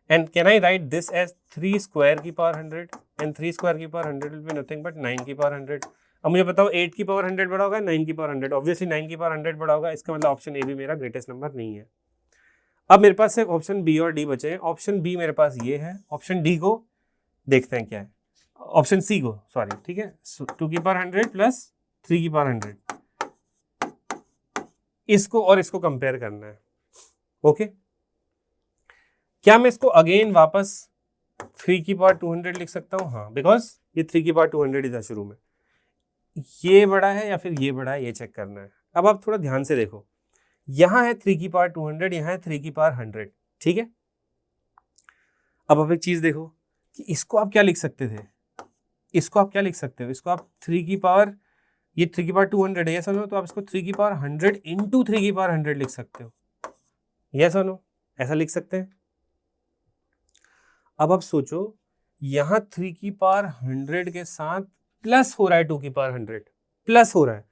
and can I write this as 3 square की पावर 100 एंड 3 स्क्वायर की power 100 will be nothing but 9 की पावर 100. अब मुझे बताओ 8 की पावर 100 बड़ा होगा, 9 की पावर 100? ऑब्वियसली 9 की पावर 100 बड़ा होगा. इसका मतलब ऑप्शन ए भी मेरा ग्रेटेस्ट नंबर नहीं है. अब मेरे पास सिर्फ ऑप्शन बी और डी बचे हैं. ऑप्शन बी मेरे पास ये है. ऑप्शन डी को देखते हैं क्या है. ऑप्शन सी को, सॉरी. ठीक है, 2 की पावर 100 प्लस 3 की पावर 100, इसको और इसको कंपेयर करना है. ओके, क्या मैं इसको अगेन वापस 3 की पावर 200 लिख सकता हूँ? हाँ, बिकॉज ये 3 की पावर 200 ही था शुरू में. ये बड़ा है या फिर ये बड़ा है, ये चेक करना है. अब आप थोड़ा ध्यान से देखो, यहाँ है 3 की पावर 200, यहाँ है 3 की पावर 100. ठीक है, अब आप एक चीज देखो कि इसको आप क्या लिख सकते थे? इसको आप क्या लिख सकते हो? इसको आप 3 की पावर, ये 3 की पावर 200 है, यस और नो? तो आप इसको 3 की पावर 100 इंटू 3 की पावर 100 लिख सकते हो. यस और नो? ऐसा लिख सकते हैं. अब आप सोचो, यहाँ 3 की पावर 100 के साथ प्लस हो रहा है 2 की पावर 100, प्लस हो रहा है.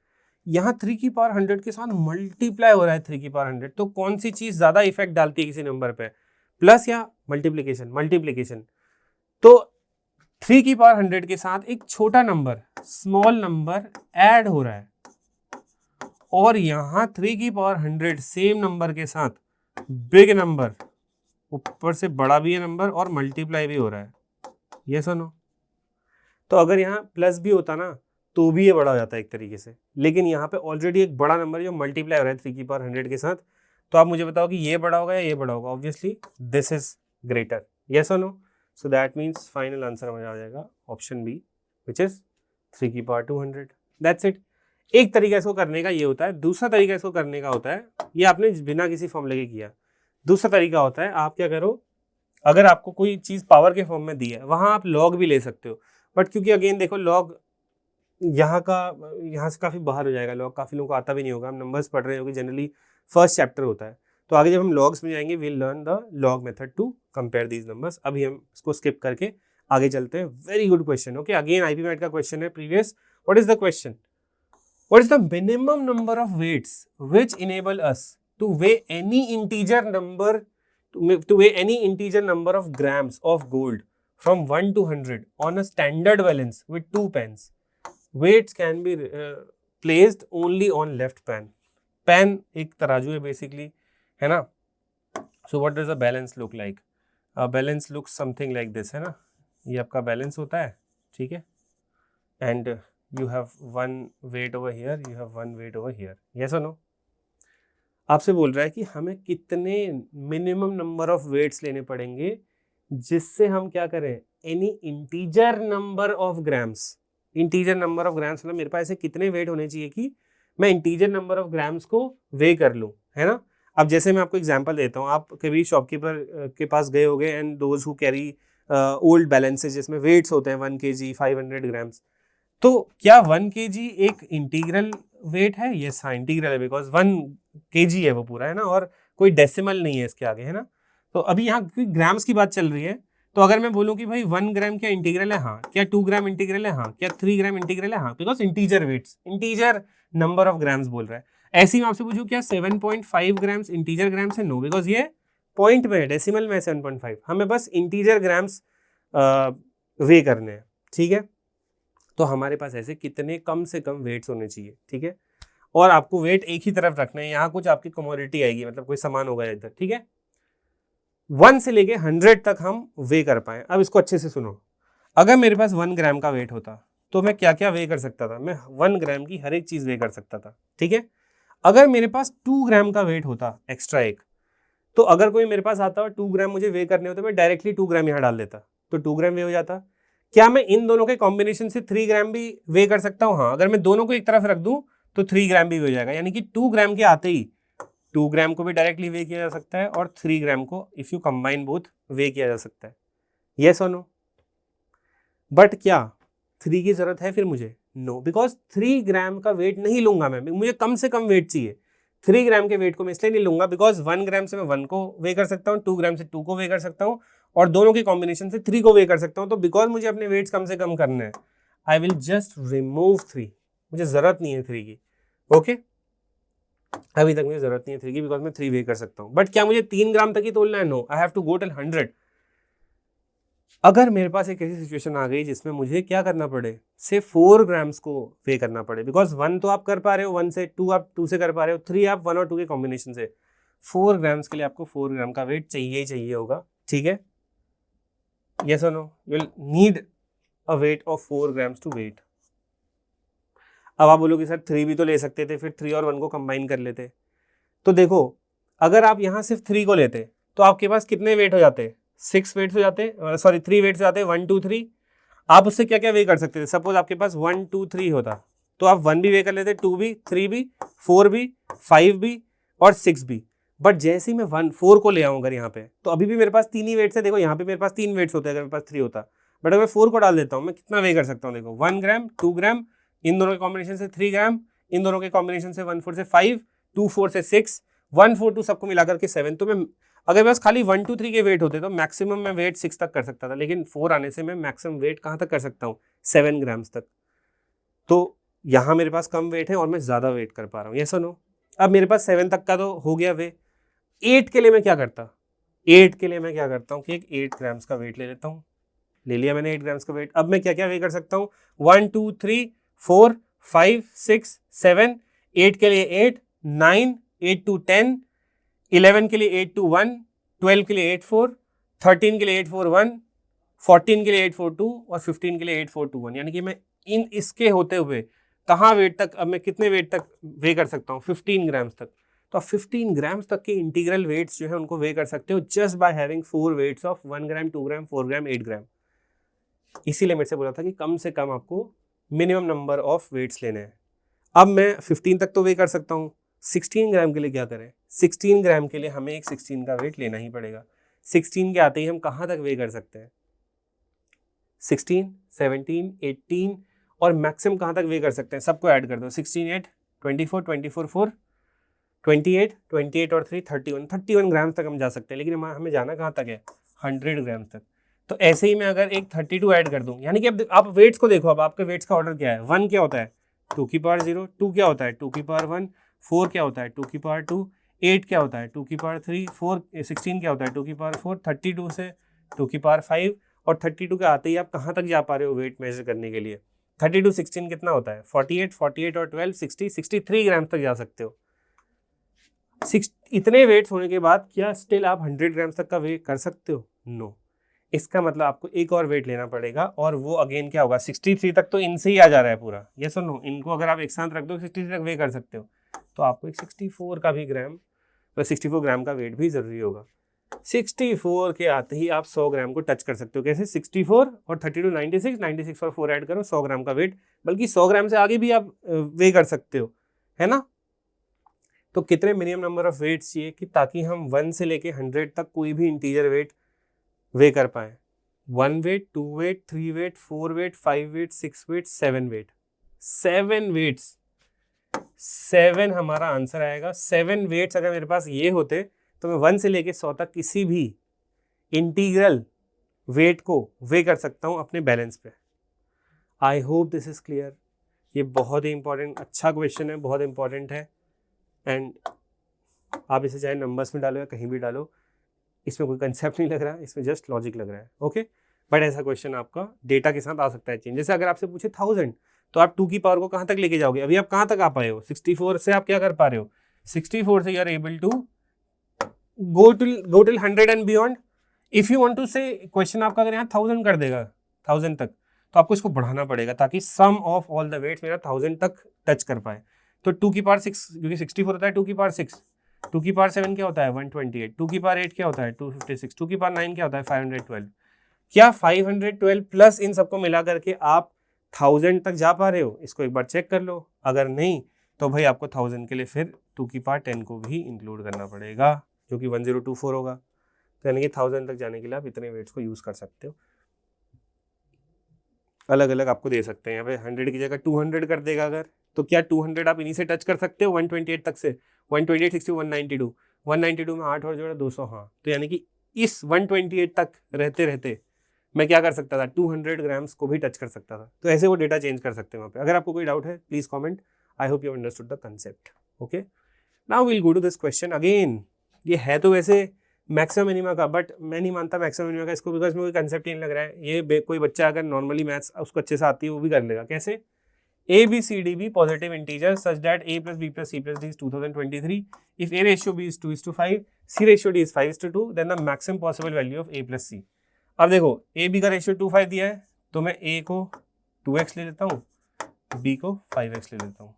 यहाँ 3 की पावर 100 के साथ मल्टीप्लाई हो रहा है 3 की पावर 100. तो कौन सी चीज ज्यादा इफेक्ट डालती है किसी नंबर पे, प्लस या मल्टीप्लीकेशन? मल्टीप्लीकेशन. तो 3 की पावर 100 के साथ एक छोटा नंबर, स्मॉल नंबर ऐड हो रहा है, और यहाँ 3 की पावर 100 सेम नंबर के साथ बिग नंबर, ऊपर से बड़ा भी है नंबर और मल्टीप्लाई भी हो रहा है. ये सुनो, तो अगर यहाँ प्लस भी होता ना तो भी ये बड़ा हो जाता है एक तरीके से, लेकिन यहाँ पे ऑलरेडी एक बड़ा नंबर जो मल्टीप्लाई हो रहा है 3 की पावर 100 के साथ. तो आप मुझे बताओ कि ये बड़ा होगा या ये बड़ा होगा? Obviously this is greater. Yes और no? So that means final answer हमारा आ जाएगा ऑप्शन बी, विच इज 3 की पावर 200. That's it. एक तरीका इसको करने का ये होता है. दूसरा तरीका इसको करने का होता है, ये आपने बिना किसी फॉर्मूले के किया. दूसरा तरीका होता है, आप क्या करो, अगर आपको कोई चीज़ पावर के फॉर्म में दी है, वहाँ आप लॉग भी ले सकते हो. बट क्योंकि अगेन देखो, लॉग यहाँ से काफ़ी बाहर हो जाएगा. लॉग काफ़ी लोगों को आता भी नहीं होगा. हम नंबर्स पढ़ रहे हो कि जनरली फर्स्ट चैप्टर होता है, तो आगे जब हम लॉग्स में जाएंगे we'll learn the log method to compare these numbers. अभी हम इसको स्किप करके आगे चलते हैं. Very good question. Okay, again IP mat का क्वेश्चन है previous. What is the question? What is the minimum number of weights which enable us to weigh any integer number, to weigh any integer number of grams of gold from 1 to 100 on a standard balance with 2 pans. Weights can be placed only on left pan. Pan एक तराजू है basically, है ना? So what does the balance look like? Balance looks something like this, है ना? ये आपका balance होता है, ठीक है? And you have one weight over here, you have one weight over here. Yes or no? आपसे बोल रहा है कि हमें कितने मिनिमम नंबर ऑफ वेट्स लेने पड़ेंगे जिससे हम क्या करें, any integer number of grams. Integer number of grams मतलब मेरे पास ऐसे कितने वेट होने चाहिए कि मैं इंटीजर नंबर ऑफ ग्राम्स को वे कर लूँ, है ना। अब जैसे मैं आपको एग्जांपल देता हूँ, आप कभी शॉपकीपर के पास गए होगे and those who carry old balances जिसमें वेट्स होते हैं 1 kg 500 ग्राम्स, तो क्या 1 kg एक इंटीग्रल वेट है? यस हाँ इंटीग्रल है, बिकॉज 1 kg है वो पूरा, है ना, और कोई डेसिमल नहीं है इसके आगे, है ना। तो अभी यहाँ ग्राम्स की बात चल रही है, तो अगर मैं बोलूँ कि भाई 1 ग्राम क्या इंटीग्रल है, हाँ, क्या 2 ग्राम इंटीग्रल है, हाँ, क्या 3 ग्राम इंटीग्रल है, हाँ, because integer weights, integer number of grams बोल रहा है। ऐसे ही मैं आपसे पूछूं क्या 7.5 ग्राम्स इंटीजर ग्राम्स है? नो, बिकॉज ये पॉइंट में है, डेसिमल में 7.5, हमें बस इंटीजर ग्राम्स वे करने हैं, ठीक है। तो हमारे पास ऐसे कितने कम से कम वेट्स होने चाहिए, ठीक है, और आपको वेट एक ही तरफ रखना है, यहाँ कुछ आपकी कमोडिटी आएगी, मतलब कोई सामान होगा इधर, ठीक है। 1 से लेके 100 तक हम वे कर पाए। अब इसको अच्छे से सुनो, अगर मेरे पास 1 ग्राम का वेट होता तो मैं क्या क्या वे कर सकता था, मैं 1 ग्राम की हर एक चीज वे कर सकता था, ठीक है। अगर मेरे पास 2 ग्राम का वेट होता एक्स्ट्रा एक, तो अगर कोई मेरे पास आता और 2 ग्राम मुझे वे करने होते, मैं डायरेक्टली 2 ग्राम यहाँ डाल देता, तो 2 ग्राम वे हो जाता। क्या मैं इन दोनों के कॉम्बिनेशन से 3 ग्राम भी वे कर सकता हूँ? हाँ, अगर मैं दोनों को एक तरफ रख दूं तो 3 ग्राम भी हो जाएगा, यानी कि 2 ग्राम के आते ही 2 ग्राम को भी डायरेक्टली वे किया जा सकता है और 3 ग्राम को if you combine both way किया जा सकता है। यस और नो? बट क्या 3 की जरूरत है फिर मुझे? नो, बिकॉज 3 ग्राम का वेट नहीं लूंगा मैं, मुझे कम से कम वेट चाहिए। 3 ग्राम के वेट को मैं इसलिए नहीं लूंगा बिकॉज 1 ग्राम से मैं 1 को वे कर सकता हूँ, 2 ग्राम से 2 को वे कर सकता हूँ, और दोनों के कॉम्बिनेशन से 3 को वे कर सकता हूँ। तो बिकॉज मुझे अपने वेट्स कम से कम करने हैं, आई विल जस्ट रिमूव 3, मुझे जरूरत नहीं है 3 की। ओके, अभी तक मुझे जरूरत नहीं है 3 की बिकॉज मैं 3 वे कर सकता हूँ। बट क्या मुझे 3 ग्राम तक ही तोलना है? No, I have to go till 100। अगर मेरे पास एक ऐसी सिचुएशन आ गई जिसमें मुझे क्या करना पड़े, से 4 ग्राम्स को वे करना पड़े, बिकॉज 1 तो आप कर पा रहे हो, 1 से 2 आप 2 से कर पा रहे हो, 3 आप 1 और 2 के कॉम्बिनेशन से, 4 ग्राम्स के लिए आपको 4 ग्राम का वेट चाहिए ही चाहिए होगा, ठीक है। यस और नो? You will need a weight of 4 grams to weight. अब आप बोलोगे सर 3 भी तो ले सकते थे, फिर 3 और 1 को कंबाइन कर लेते। तो देखो, अगर आप यहाँ सिर्फ 3 को लेते तो आपके पास कितने वेट हो जाते? 6 वेट्स हो जाते, सॉरी 3 वेट्स हो जाते, 1 2 3। आप उससे क्या क्या वे कर सकते थे? सपोज आपके पास 1 2 3 होता तो आप 1 भी वे कर लेते, 2 भी, 3 भी, 4 भी, 5 भी और 6 भी। बट जैसे ही मैं 1 4 को ले आऊँ अगर यहाँ पे, तो अभी भी मेरे पास 3 ही वेट्स है। देखो यहाँ पे मेरे पास 3 वेट्स होते हैं अगर मेरे पास 3 होता, बट अगर मैं 4 को डाल देता हूँ, मैं कितना वे कर सकता हूँ? देखो 1 ग्राम, 2 ग्राम, इन दोनों के कॉम्बिनेशन से 3 ग्राम, इन दोनों के कॉम्बिनेशन से 1 4 से 5, 2 4 से 6, 1 4 2 सबको मिलाकर के 7। तो मैं अगर बस खाली 1 2 3 के वेट होते तो मैक्सिमम मैं वेट 6 तक कर सकता था, लेकिन 4 आने से मैं मैक्सिमम वेट कहाँ तक कर सकता हूँ? 7 ग्राम्स तक। तो यहाँ मेरे पास कम वेट है और मैं ज्यादा वेट कर पा रहा हूँ। ये सुनो, अब मेरे पास 7 तक का तो हो गया वे। 8 के लिए मैं क्या करता? 8 के लिए मैं क्या करता हूँ कि एक 8 ग्राम्स का वेट ले लेता हूँ। ले लिया मैंने 8 ग्राम्स का वेट। अब मैं क्या क्या वे कर सकता हूँ? 1 2 3 4 5 6 7। 8 के लिए 8 9, 8 to 10, 11 के लिए 8 to 1, 12 के लिए 8 4, 13 के लिए 8 4 1, 14 के लिए 8 4 2 और 15 के लिए 8 4 2 1। यानी कि मैं इन इसके होते हुए कहाँ वेट तक, अब मैं कितने वेट तक वे कर सकता हूँ? 15 ग्राम्स तक। तो आप 15 ग्राम्स तक के इंटीग्रल वेट्स जो है उनको वे कर सकते हो just by having 4 weights of 1 gram, 2 gram, 4 gram, 8 gram. इसीलिए मेरे से बोला था कि कम से कम आपको मिनिमम नंबर ऑफ वेट्स लेने हैं। अब मैं 15 तक तो वे कर सकता हूँ, 16 ग्राम के लिए क्या करें? 16 ग्राम के लिए हमें एक 16 का वेट लेना ही पड़ेगा। 16 के आते ही हम कहाँ तक वे कर सकते हैं? 16, 17, 18 और मैक्सिमम कहाँ तक वे कर सकते हैं? सबको ऐड कर दो, 16 8 24 24 4 28 28 और 3 31 ग्राम तक हम जा सकते हैं, लेकिन हमें जाना कहाँ तक है? 100 ग्राम तक। तो ऐसे ही मैं अगर एक 32 ऐड कर दूं, यानी कि अब आप वेट्स को देखो, अब आपके वेट्स का ऑर्डर क्या है? 1 क्या होता है? 2 की पावर 0, 2 क्या होता है? 2 की पावर 1, 4 क्या होता है? 2 की पावर 2, 8 क्या होता है? 2 की पावर 3, 4 16 क्या होता है? 2 की पावर 4, 32 से 2 की पावर 5 और 32 के आते ही आप कहाँ तक जा पा रहे हो वेट मेजर करने के लिए? 32 16 कितना होता है? 48, 48 और 12 60, 63 ग्राम तक जा सकते हो। इतने वेट्स होने के बाद क्या स्टिल आप 100 ग्राम्स तक का वेट कर सकते हो? नो। इसका मतलब आपको एक और वेट लेना पड़ेगा और वो अगेन क्या होगा? 63 तक तो इनसे ही आ जा रहा है पूरा। ये सुनो, इनको अगर आप एक साथ रख दो 63 तक वे कर सकते हो, तो आपको एक 64 का भी ग्राम, 64 ग्राम का वेट भी जरूरी होगा। 64 के आते ही आप 100 ग्राम को टच कर सकते हो। कैसे? 64 और 32 96, 96 और 4 ऐड करो, 100 ग्राम का वेट, बल्कि 100 ग्राम से आगे भी आप वे कर सकते हो, है ना। तो कितने मिनिमम नंबर ऑफ वेट्स चाहिए कि ताकि हम 1 से लेके 100 तक कोई भी इंटीजर वेट वे कर पाए? 1 weight, 2 weight, 3 weight, 4 weight, 5 weight, 6 weight, 7 weight. 7 weights, 7 हमारा आंसर आएगा। 7 वेट्स अगर मेरे पास ये होते तो मैं 1 से लेके 100 तक किसी भी इंटीग्रल वेट को वे कर सकता हूं अपने बैलेंस पे। आई होप दिस इज क्लियर। ये बहुत ही इंपॉर्टेंट, अच्छा क्वेश्चन है, बहुत इंपॉर्टेंट है। एंड आप इसे चाहे नंबर्स में डालो या कहीं भी डालो, इसमें कोई कंसेप्ट नहीं लग रहा है, इसमें जस्ट लॉजिक लग रहा है। ओके, बट ऐसा क्वेश्चन आपका डेटा के साथ आ सकता है चेंज। जैसे अगर आपसे पूछे 1000, तो आप 2 की पावर को कहाँ तक लेके जाओगे? अभी आप कहाँ तक आ पाए हो? 64 से आप क्या कर पा रहे हो? 64 से you are able to go till 100 and beyond. If you want to say question आपका अगर यहाँ 1000 कर देगा, 1000 तक, तो आपको इसको बढ़ाना पड़ेगा ताकि सम ऑफ ऑल द वेट्स मेरा 1000 तक टच कर पाए। तो 2 की पावर 6, क्योंकि 64 होता है 2 की पावर 6, 2 की पावर 7 क्या होता है? 128, 2 की पावर 8 क्या होता है? 256, 2 की पावर 9 क्या होता है? 512। क्या 512 प्लस इन सबको मिला करके आप 1000 तक जा पा रहे हो? इसको एक बार चेक कर लो। अगर नहीं तो भाई आपको 1000 के लिए फिर 2 की पावर 10 को भी इंक्लूड करना पड़ेगा, जो कि 1024 होगा। तो यानी कि 1000 तक जाने के लिए आप इतने वेट्स को यूज कर सकते हो। अलग अलग आपको दे सकते हैं। यहाँ पे 100 की जगह 200 कर देगा अगर, तो क्या 200 आप इन्हीं से टच कर सकते हो 128 तक से? 128, 60, 192, 192 में 8 और जोड़ा 200। हाँ, तो यानी कि इस 128 तक रहते रहते मैं क्या कर सकता था? 200 ग्राम्स को भी टच कर सकता था। तो ऐसे वो डेटा चेंज कर सकते हैं वहाँ पे। अगर आपको कोई डाउट है please comment. I hope you understood the concept. Okay, now will go to this question again. ये है तो वैसे मैक्सिमम मिनिमा का, बट मैं नहीं मानता मैक्सिमम मिनिमा का इसको, बिकॉज में कोई कंसेप्ट ही नहीं लग रहा है। ये कोई बच्चा अगर नॉर्मली मैथ्स उसको अच्छे से आती है वो भी कर लेगा। कैसे? A, B, C, D be positive integers such that A plus B plus C plus D is 2023. If A ratio B is 2:5, C ratio D is 5:2, then the maximum possible value of A plus C. अब देखो A B का ratio 2:5 दिया है, तो मैं A को 2x ले लेता हूँ, B को 5x ले लेता हूँ।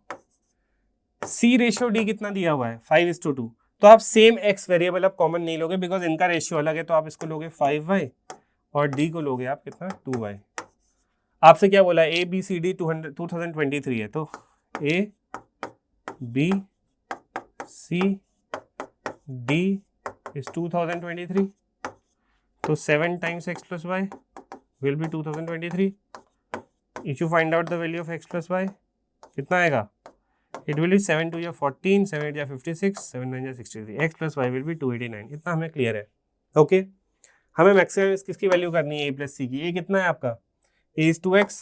C रेशियो D कितना दिया हुआ है? 5:2। तो आप सेम x वेरिएबल आप कॉमन नहीं लोगे, बिकॉज इनका रेशियो अलग है। तो आप इसको लोगे 5y और D को लोगे आप कितना? 2y। आपसे क्या बोला? ए बी सी डी 2023 है, तो a B C d is 2023। तो 7 times x plus y will be 2023. If you find out the value of x plus y, कितना आएगा? It will be 7 2 या 14, 7 8 या 56, 7 9 या 63. x plus y will be 289. इतना हमें क्लियर है। ओके, हमें मैक्सिमम किसकी वैल्यू करनी है? a प्लस सी की। a कितना है आपका? a is 2x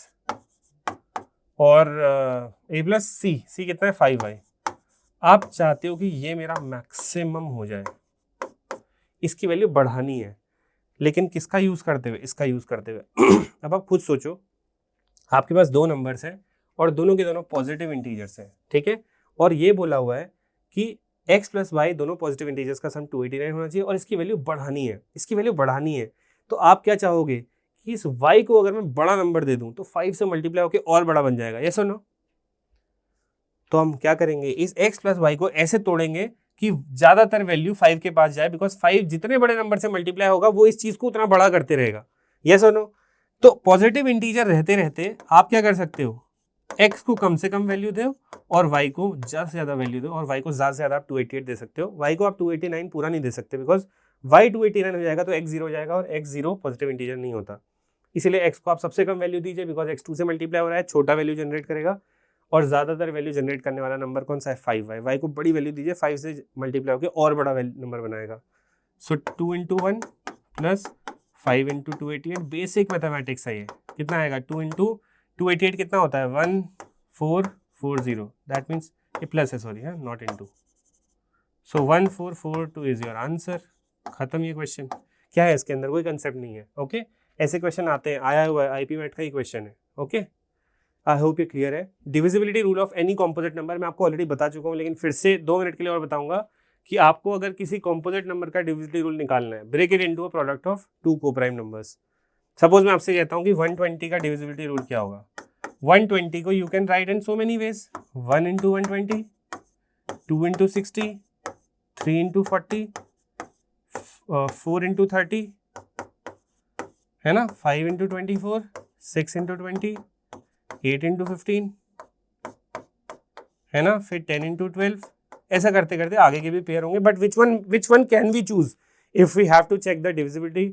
और a प्लस सी कितना है? 5y। आप चाहते हो कि ये मेरा मैक्सिमम हो जाए, इसकी वैल्यू बढ़ानी है, लेकिन किसका यूज करते हुए? इसका यूज करते हुए। अब आप खुद सोचो, आपके पास दो नंबर्स हैं और दोनों के दोनों पॉजिटिव इंटीजर्स हैं, ठीक है। और ये बोला हुआ है कि x प्लस वाई दोनों पॉजिटिव इंटीजर्स का सम 289 होना चाहिए और इसकी वैल्यू बढ़ानी है, इसकी वैल्यू बढ़ानी है। तो आप क्या चाहोगे कि इस y को अगर मैं बड़ा नंबर दे दूं तो 5 से मल्टीप्लाई होकर और बड़ा बन जाएगा, यस और नो? तो हम क्या करेंगे? इस x प्लस वाई को ऐसे तोड़ेंगे कि ज्यादातर वैल्यू 5 के पास जाए, बिकॉज 5 जितने बड़े नंबर से मल्टीप्लाई होगा वो इस चीज को उतना बड़ा करते रहेगा, यस और नो? तो पॉजिटिव इंटीजर रहते रहते आप क्या कर सकते हो? x को कम से कम वैल्यू दो और y को ज्यादा से ज्यादा वैल्यू दो, और y को ज्यादा से ज्यादा आप 288 दे सकते हो। y को आप 289 पूरा नहीं दे सकते, बिकॉज y 289 हो जाएगा तो x 0 हो जाएगा और x 0 पॉजिटिव इंटीजर नहीं होता। इसीलिए x को आप सबसे कम वैल्यू दीजिए, बिकॉज x 2 से मल्टीप्लाई हो रहा है, छोटा वैल्यू जनरेट करेगा। और ज्यादातर वैल्यू जनरेट करने वाला नंबर कौन सा है? 5y। y को बड़ी वैल्यू दीजिए, 5 से मल्टीप्लाई होकर और बड़ा नंबर बनाएगा। सो 2 into 1 plus 5 into 288, basic mathematics है ये। कितना आएगा? 2 into 288 कितना होता है? 1440। दैट मीन्स ये प्लस है, सॉरी है, not into. So 1442 is your answer. खत्म ये क्वेश्चन। क्या है इसके अंदर? कोई कंसेप्ट नहीं है। ओके, ऐसे क्वेश्चन आते हैं, आया हुआ है, आईपी मैट का ही क्वेश्चन है। ओके, आई होप ये क्लियर है। Divisibility rule of any composite number मैं आपको ऑलरेडी बता चुका हूँ, लेकिन फिर से 2 मिनट के लिए और बताऊंगा कि आपको अगर किसी कॉम्पोजिट नंबर का डिविजिबिलिटी रूल निकालना है, break it into a product of 2 coprime numbers. Suppose मैं आपसे कहता हूँ कि 120 का डिविजिबिलिटी रूल क्या होगा। 120 को you can write in so many ways. 1 into 120, 2 into 60, 3 into 40, 4 into 30 है ना, 5 इंटू 24, 6 इंटू 20, 8 इंटू 15 है ना, फिर 10 इंटू 12, ऐसा करते करते आगे के भी पेयर होंगे. But which one can we choose if we have to check the divisibility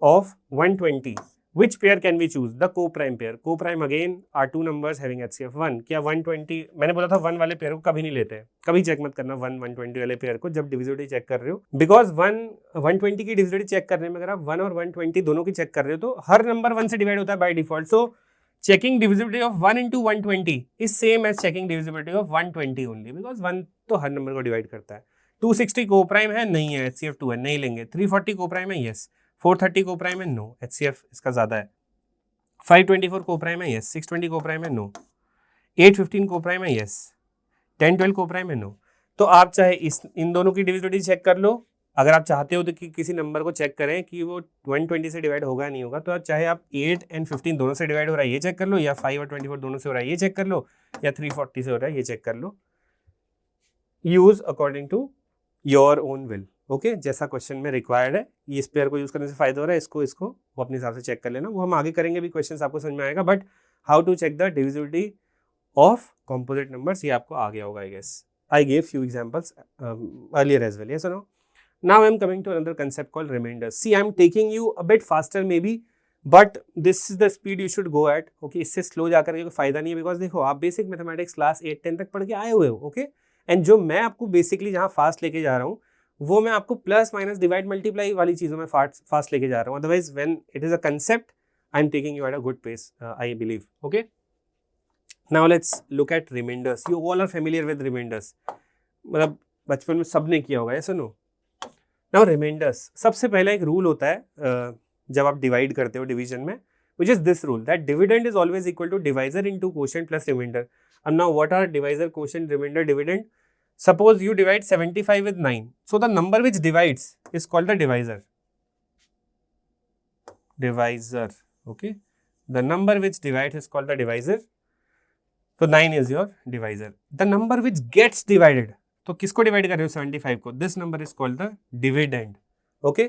of 120? Which pair can we choose? The co-prime pair. Co-prime again are two numbers having HCF 1. क्या 120, मैंने बोला था 1 वाले पेयर को कभी नहीं लेते हैं, कभी चेक मत करना 120 वाले पेयर को जब डिविजिबिलिटी चेक कर रहे हो, बिकॉज 120 की डिविजिबिलिटी चेक करने में अगर आप 1 और 120 दोनों की चेक कर रहे हो तो हर नंबर 1 से डिवाइड होता है by default. So checking divisibility of 1 into 120 is same as checking divisibility of 120 only, because 1 तो हर नंबर को डिवाइड करता है. 260 को प्राइम है, नहीं है, HCF 2 है, नहीं लेंगे. 340 को प्राइम है, यस. 430 को प्राइम है, नो, HCF इसका ज्यादा है. 524 को प्राइम है, यस. 620 को प्राइम है, नो. 815 को प्राइम है, यस. 1012 को प्राइम है, नो. तो आप चाहे इन दोनों की डिविजिबिलिटी चेक कर लो. अगर आप चाहते हो तो कि किसी नंबर को चेक करें कि वो 120 से डिवाइड होगा नहीं होगा, तो चाहे आप 8 और 15 दोनों से डिवाइड हो रहा है ये चेक कर लो, या 5 और 24 दोनों से हो रहा है ये चेक कर लो, या 340 से हो रहा है ये चेक कर लो. Use according to your own will. Okay, जैसा क्वेश्चन में रिक्वायर्ड है. ये इस पेयर को यूज करने से फायदा हो रहा है, इसको वो अपने हिसाब से चेक कर लेना. वो हम आगे करेंगे भी, क्वेश्चन आपको समझ में आएगा. But how to check the divisibility of composite numbers, ये आपको आ गया होगा I guess. I gave few examples earlier as well. Yes or no? Now I am coming to another concept called remainders. See, I am taking you a bit faster maybe, but this is the speed you should go at. Okay, इससे slow जाकर के कोई फायदा नहीं है, because देखो आप basic mathematics class 8-10 तक पढ़ के आए हुए हो. ओके, एंड जो मैं आपको बेसिकली जहाँ फास्ट लेके जा रहा हूँ वो मैं आपको प्लस माइनस डिवाइड मल्टीप्लाई वाली चीज़ों में फास्ट लेके जा रहा हूँ. Otherwise when it is a concept I am taking you at a good pace, I believe. Okay, now let's look at remainders. You all are familiar with remainders. मतलब बचपन में सबने किया होगा, ऐसा नो. Now remainders, सबसे पहला एक रूल होता है जब आप डिवाइड करते हो डिवीजन में, which is this rule that dividend is always equal to divisor into quotient plus remainder. And now what are divisor, quotient, remainder, dividend? Suppose you divide 75 with 9. So the number which divides is called the divisor. Divisor, okay. The number which divides is called the divisor. तो 9 is your divisor. The number which gets divided, तो किसको divide कर रहे हो 75 को, this number is called the dividend. Okay,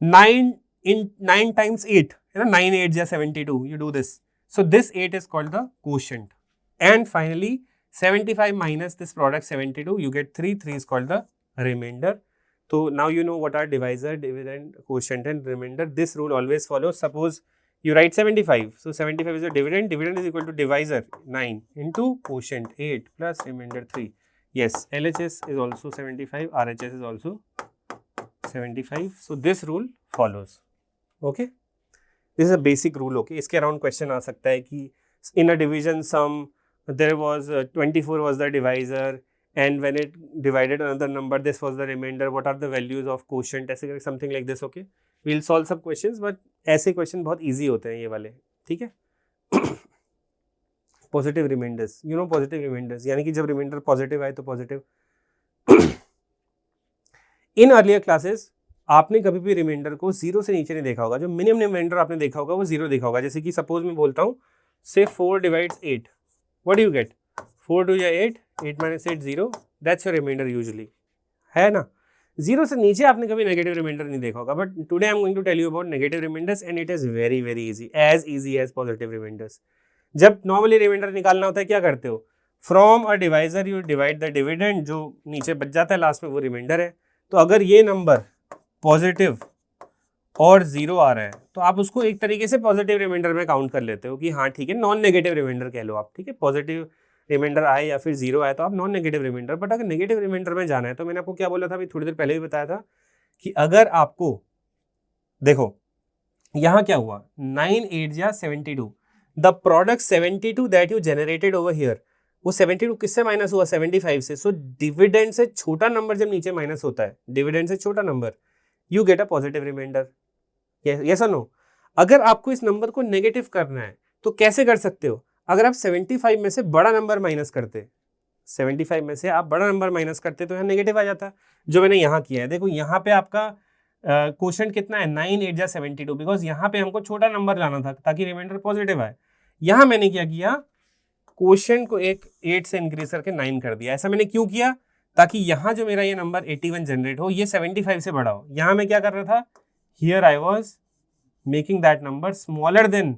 9 times 8 है ना, 9 8 या 72, you do this. So this 8 is called the quotient. And finally 75 minus this product 72, you get 3 is called the remainder. So now you know what are divisor, dividend, quotient and remainder. This rule always follows. Suppose you write 75. So 75 is your dividend. Dividend is equal to divisor 9 into quotient 8 plus remainder 3. Yes, LHS is also 75. RHS is also 75. So this rule follows. Okay. This is a basic rule. Okay. इसके around question आ सकता है कि in a division sum there was 24 was the divisor and when it divided another number this was the remainder. What are the values of quotient? ऐसे something like this. Okay. We'll solve some questions, but ऐसे question बहुत easy होते हैं ये वाले. ठीक है. Positive remainders, you know positive remainders यानी कि जब रिमाइंडर पॉजिटिव आए तो पॉजिटिव. इन अर्लियर क्लासेस आपने कभी भी रिमाइंडर को 0 से नीचे नहीं देखा होगा. जो मिनिमम रिमाइंडर आपने देखा होगा वो 0 देखा होगा. जैसे कि सपोज मैं बोलता हूँ से 4 डिवाइड्स 8, व्हाट यू गेट 4 2 या 8, 8 minus 8 0, that's your remainder usually, है ना. 0 से नीचे आपने कभी नेगेटिव रिमाइंडर नहीं देखा होगा. But today I am going to tell you about negative remainders and it is very very easy as positive remainders. जब नॉर्मली रिमाइंडर निकालना होता है क्या करते हो, from a divisor you divide the dividend, जो नीचे बच जाता है लास्ट में वो रिमाइंडर है. तो अगर ये नंबर पॉजिटिव और 0 आ रहा है तो आप उसको एक तरीके से पॉजिटिव रिमाइंडर में काउंट कर लेते हो कि हाँ ठीक है, नॉन नेगेटिव रिमाइंडर कह लो आप. ठीक है, पॉजिटिव रिमाइंडर आए या फिर 0 आए तो आप नॉन नेगेटिव रिमाइंडर. बट अगर नेगेटिव रिमाइंडर में जाना है तो मैंने आपको क्या बोला था अभी थोड़ी देर पहले भी बताया था कि अगर आपको देखो यहाँ क्या हुआ 9 8 या 72, the product 72 that you generated over here, वो 72 किससे माइनस हुआ 75 से. सो डिविडेंड से छोटा नंबर जब नीचे माइनस होता है, डिविडेंड से छोटा number, you get a positive remainder. Yes और नो. अगर आपको इस नंबर को नेगेटिव करना है तो कैसे कर सकते हो, अगर आप 75 में से बड़ा नंबर माइनस करते, 75 में से आप बड़ा नंबर माइनस करते तो यहाँ नेगेटिव आ जाता, जो मैंने यहाँ किया है. देखो यहाँ पे आपका क्वोशंट कितना है 9 8 या 72, बिकॉज यहाँ पे हमको छोटा नंबर लाना था ताकि रिमाइंडर पॉजिटिव आए. यहाँ मैंने क्या किया, क्वोशंट को एक 8 से इंक्रीज करके 9 कर दिया. ऐसा मैंने क्यों किया, ताकि यहाँ जो मेरा ये नंबर 81 जनरेट हो ये 75 से बड़ा हो। यहाँ मैं क्या कर रहा था, here I was making that number smaller than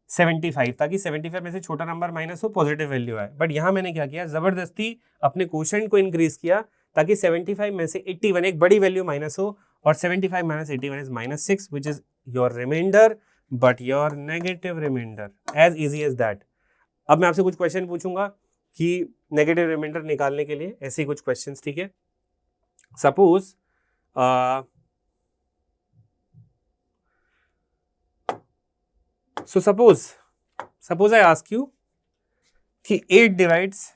75, ताकि 75 में से छोटा नंबर माइनस हो, पॉजिटिव वैल्यू आए। बट यहाँ मैंने क्या किया, जबरदस्ती अपने क्वोशंट को इंक्रीज किया ताकि 75 में से 81 एक बड़ी वैल्यू माइनस हो, और 75 minus 81 is -6 which is your remainder but your negative remainder, as easy as that. अब मैं आपसे कुछ क्वेश्चन पूछूंगा कि नेगेटिव रिमाइंडर निकालने के लिए, ऐसे ही कुछ क्वेश्चंस, ठीक है। Suppose suppose I ask you कि 8 डिवाइड्स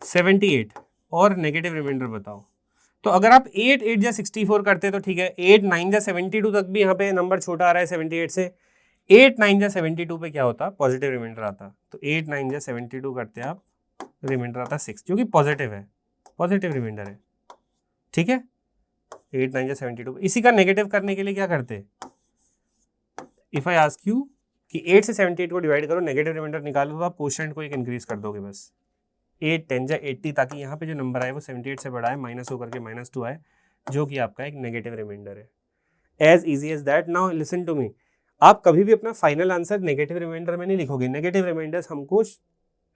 78 और नेगेटिव रिमाइंडर बताओ। तो अगर आप 8 8 या 64 करते तो ठीक है, 8 9 या 72 तक भी यहाँ पे नंबर छोटा आ रहा है 78 से। 8 9 या 72 पे क्या होता, पॉजिटिव रिमाइंडर आता। तो 8 9 या 72 करते आप, रिमाइंडर आता 6, जो कि पॉजिटिव है, पॉजिटिव रिमाइंडर है, ठीक है। 8 9 या 72, इसी का नेगेटिव करने के लिए क्या करते, इफ आई आस्क यू कि 8 से 78 को डिवाइड करो, नेगेटिव रिमाइंडर निकालो, तो आप क्वोशंट को एक इंक्रीज कर दोगे बस, 8 10 या 80, ताकि यहाँ पे जो नंबर आए वो 78 से बड़ा है, माइनस होकर के -2 आए, जो कि आपका एक नेगेटिव रिमाइंडर है। As easy as that. Now listen to me, आप कभी भी अपना फाइनल आंसर नेगेटिव रिमाइंडर में नहीं लिखोगे। नेगेटिव रिमाइंडर्स हमको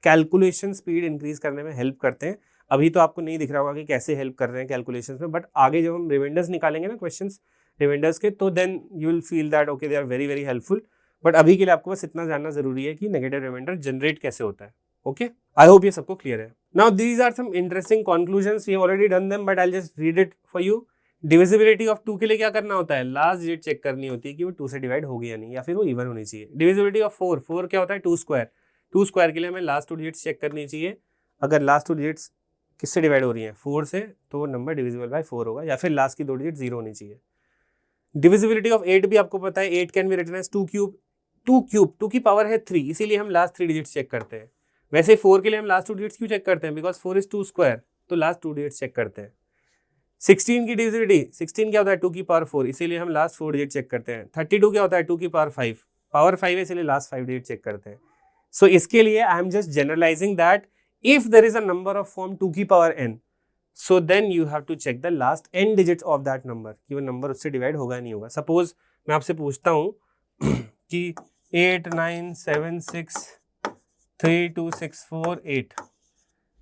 कैलकुलेशन स्पीड इंक्रीज करने में हेल्प करते हैं। अभी तो आपको नहीं दिख रहा होगा कि कैसे हेल्प कर रहे हैं कैलकुलेशंस में, बट आगे जब हम रिमाइंडर्स निकालेंगे ना क्वेश्चंस रिमाइंडर्स के, तो then you will feel that okay they are very very helpful. But अभी के लिए आपको बस इतना जानना जरूरी है कि नेगेटिव रिमाइंडर जनरेट कैसे होता है। ओके, आई होप ये सबको क्लियर है। Now these are some interesting conclusions, we have already done them but I will just read it for you. Divisibility of 2 के लिए क्या करना होता है, लास्ट डिजिट चेक करनी होती है कि वो 2 से डिवाइड होगी या नहीं, या फिर वो इवन होनी चाहिए। डिविजिबिलिटी ऑफ 4 क्या होता है, 2 स्क्वायर। 2 स्क्वायर के लिए हमें लास्ट 2 डिजिट्स चेक करनी चाहिए। अगर लास्ट 2 डिजिट्स किससे डिवाइड हो रही हैं, 4 से, तो वो नंबर डिविजिबल बाय 4 होगा, या फिर लास्ट की 2 डिजिट 0 होनी चाहिए। डिविजिबिलिटी ऑफ 8 भी आपको पता है, 8 can be written as 2 cube. 2 की पावर है 3, इसीलिए हम लास्ट 3 डिजिट्स चेक करते हैं। वैसे 4 के लिए हम लास्ट 2 डिजिट्स क्यों चेक करते हैं, बिकॉज 4 इज 2 स्क्वायर, तो लास्ट 2 डिजिट्स चेक करते हैं। 16 की डिविजिबिलिटी, 16 क्या होता है, 2 की पावर 4, इसीलिए हम लास्ट 4 डिजिट चेक करते हैं। 32 क्या होता है, 2 की पावर 5, पावर 5 है, इसीलिए लास्ट 5 डिजिट चेक करते हैं। सो इसके लिए I am just generalising that if there is a number of form 2 की power n, so then you have to check the last n digits of that number, कि वो नंबर उससे divide होगा या नहीं होगा। सपोज मैं आपसे पूछता हूँ कि 8 9 7 6 3 2 6 4 8,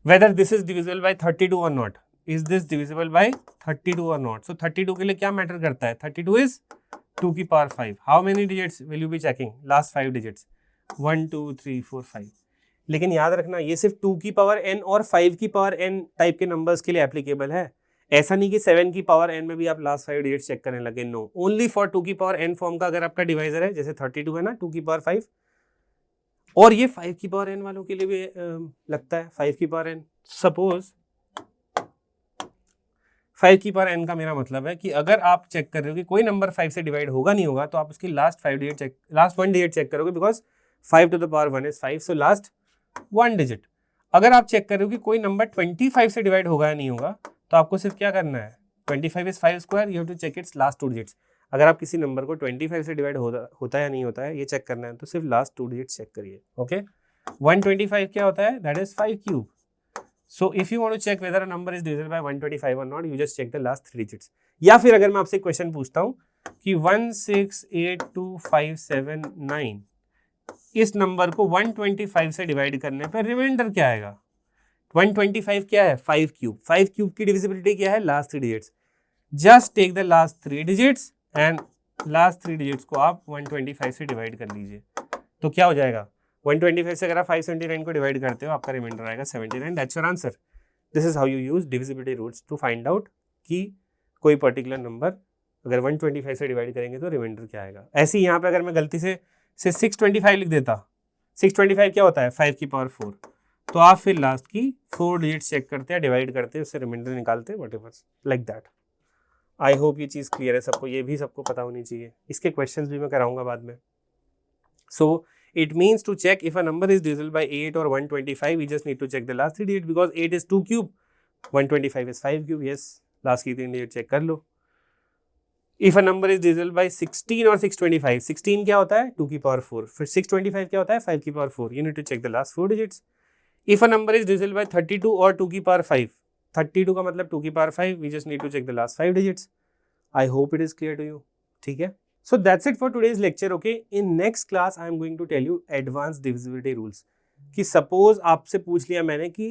whether this is divisible by 32 or not, is this divisible by 32 or not? So 32 के लिए क्या मैटर करता है, 32 is 2 की power 5. How many digits will you be checking? Last 5 digits, 1 2 3 4 5. लेकिन याद रखना ये सिर्फ 2 की पावर n और 5 की पावर n टाइप के नंबर्स के लिए एप्लीकेबल है। ऐसा नहीं कि 7 की पावर n में भी आप लास्ट 5 डिजिट्स चेक करने लगे, नो, ओनली फॉर 2 की पावर n फॉर्म का अगर आपका डिवाइजर है, जैसे 32 है ना 2 की पावर 5, और ये 5 की पावर n वालों के लिए भी लगता है 5 की पावर n। सपोज 5 की पावर n का मेरा मतलब है कि अगर आप चेक कर रहे हो कि कोई नंबर 5 से डिवाइड होगा नहीं होगा, तो आप उसकी लास्ट 1 डिजिट चेक करोगे, because 5 to the power 1 is 5, so last 1 digit. अगर आप चेक कर रहे हो कि कोई नंबर 25 से डिवाइड होगा या नहीं होगा, तो आपको सिर्फ क्या करना है, 25 is 5 square, you have to check its last 2 digits. अगर आप किसी नंबर को 25 से डिवाइड होता है या नहीं होता है ये चेक करना है, तो सिर्फ लास्ट 2 डिजिट्स चेक करिए। ओके, 125 क्या होता है, that is 5 cube. So if you want to check whether a number is divisible by 125 or not, you just check the last 3 digits. या फिर अगर मैं आपसे क्वेश्चन पूछता हूँ कि 1682579 इस नंबर को 125 से डिवाइड करने पर रिमाइंडर क्या आएगा, 125 क्या है, 5 क्यूब। 5 क्यूब की डिविजिबिलिटी क्या है, last 3 digits. Just take the last 3 digits and last 3 digits को आप 125 से डिवाइड कर लीजिए, तो क्या हो जाएगा, 125 से अगर आप 579 को डिवाइड करते हो, आपका रिमाइंडर आएगा 79। That's your answer. This is how you use divisibility rules to find out कि कोई पर्टिकुलर नंबर अगर 125 से डिवाइड करेंगे तो रिमाइंडर क्या आएगा। ऐसे ही यहाँ पे अगर मैं गलती से 625 लिख देता, 625 क्या होता है, 5 की पावर 4, तो आप फिर लास्ट की 4 डिजिट्स चेक करते हैं, डिवाइड करते हैं, उससे रिमाइंडर निकालते हैं, whatever like that. I hope ये चीज़ क्लियर है सबको, ये भी सबको पता होनी चाहिए। इसके क्वेश्चंस भी मैं कराऊंगा बाद में। सो it means to check if a number is divisible by 8 or 125, we just need to check the last 3 digits, because 8 is 2 cube, 125 is 5 cube, yes, last की 3 digit check कर लो। If a number is divisible by 16 or 625, 16 क्या होता है, 2 की power 4, फिर 625 क्या होता है, 5 की power 4, you need to check the last 4 digits। If a number is divisible by 32 or 2 की power 5, 32 का मतलब 2 की power 5, we just need to check the last 5 digits. I hope it is clear to you. ठीक है? So that's it for today's lecture. Okay. In next class, I am going to tell you advanced divisibility rules. कि suppose आपसे पूछ लिया मैंने कि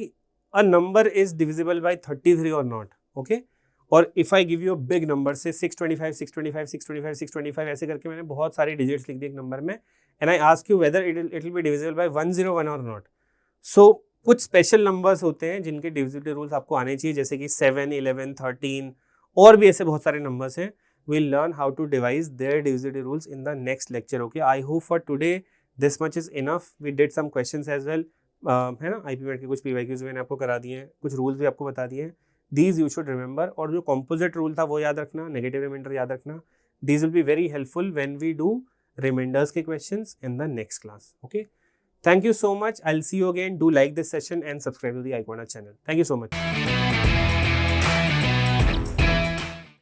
a number is divisible by 33 or not. Okay. और if I give you a big number, say 625, 625, 625, 625, ऐसे करके मैंने बहुत सारे digits लिख दिए एक number में, and I ask you whether it will be divisible by 101 or not. So कुछ स्पेशल नंबर्स होते हैं जिनके डिविजिबिलिटी रूल्स आपको आने चाहिए, जैसे कि 7, 11, 13 और भी ऐसे बहुत सारे नंबर्स हैं. We'll learn how to devise their divisibility rules in the next lecture. Okay, I hope for today this much is enough. We did some questions as well. है ना, IPMAT के कुछ PYQs मैंने आपको करा दिए हैं, कुछ रूल्स भी आपको बता दिए हैं. These you should remember. और जो composite रूल था वो याद रखना, नेगेटिव रिमाइंडर याद रखना. These will be very helpful when we do remainders के questions in the next class. Okay. Thank you so much. I'll see you again. Do like this session and subscribe to the iQuanta channel. Thank you so much.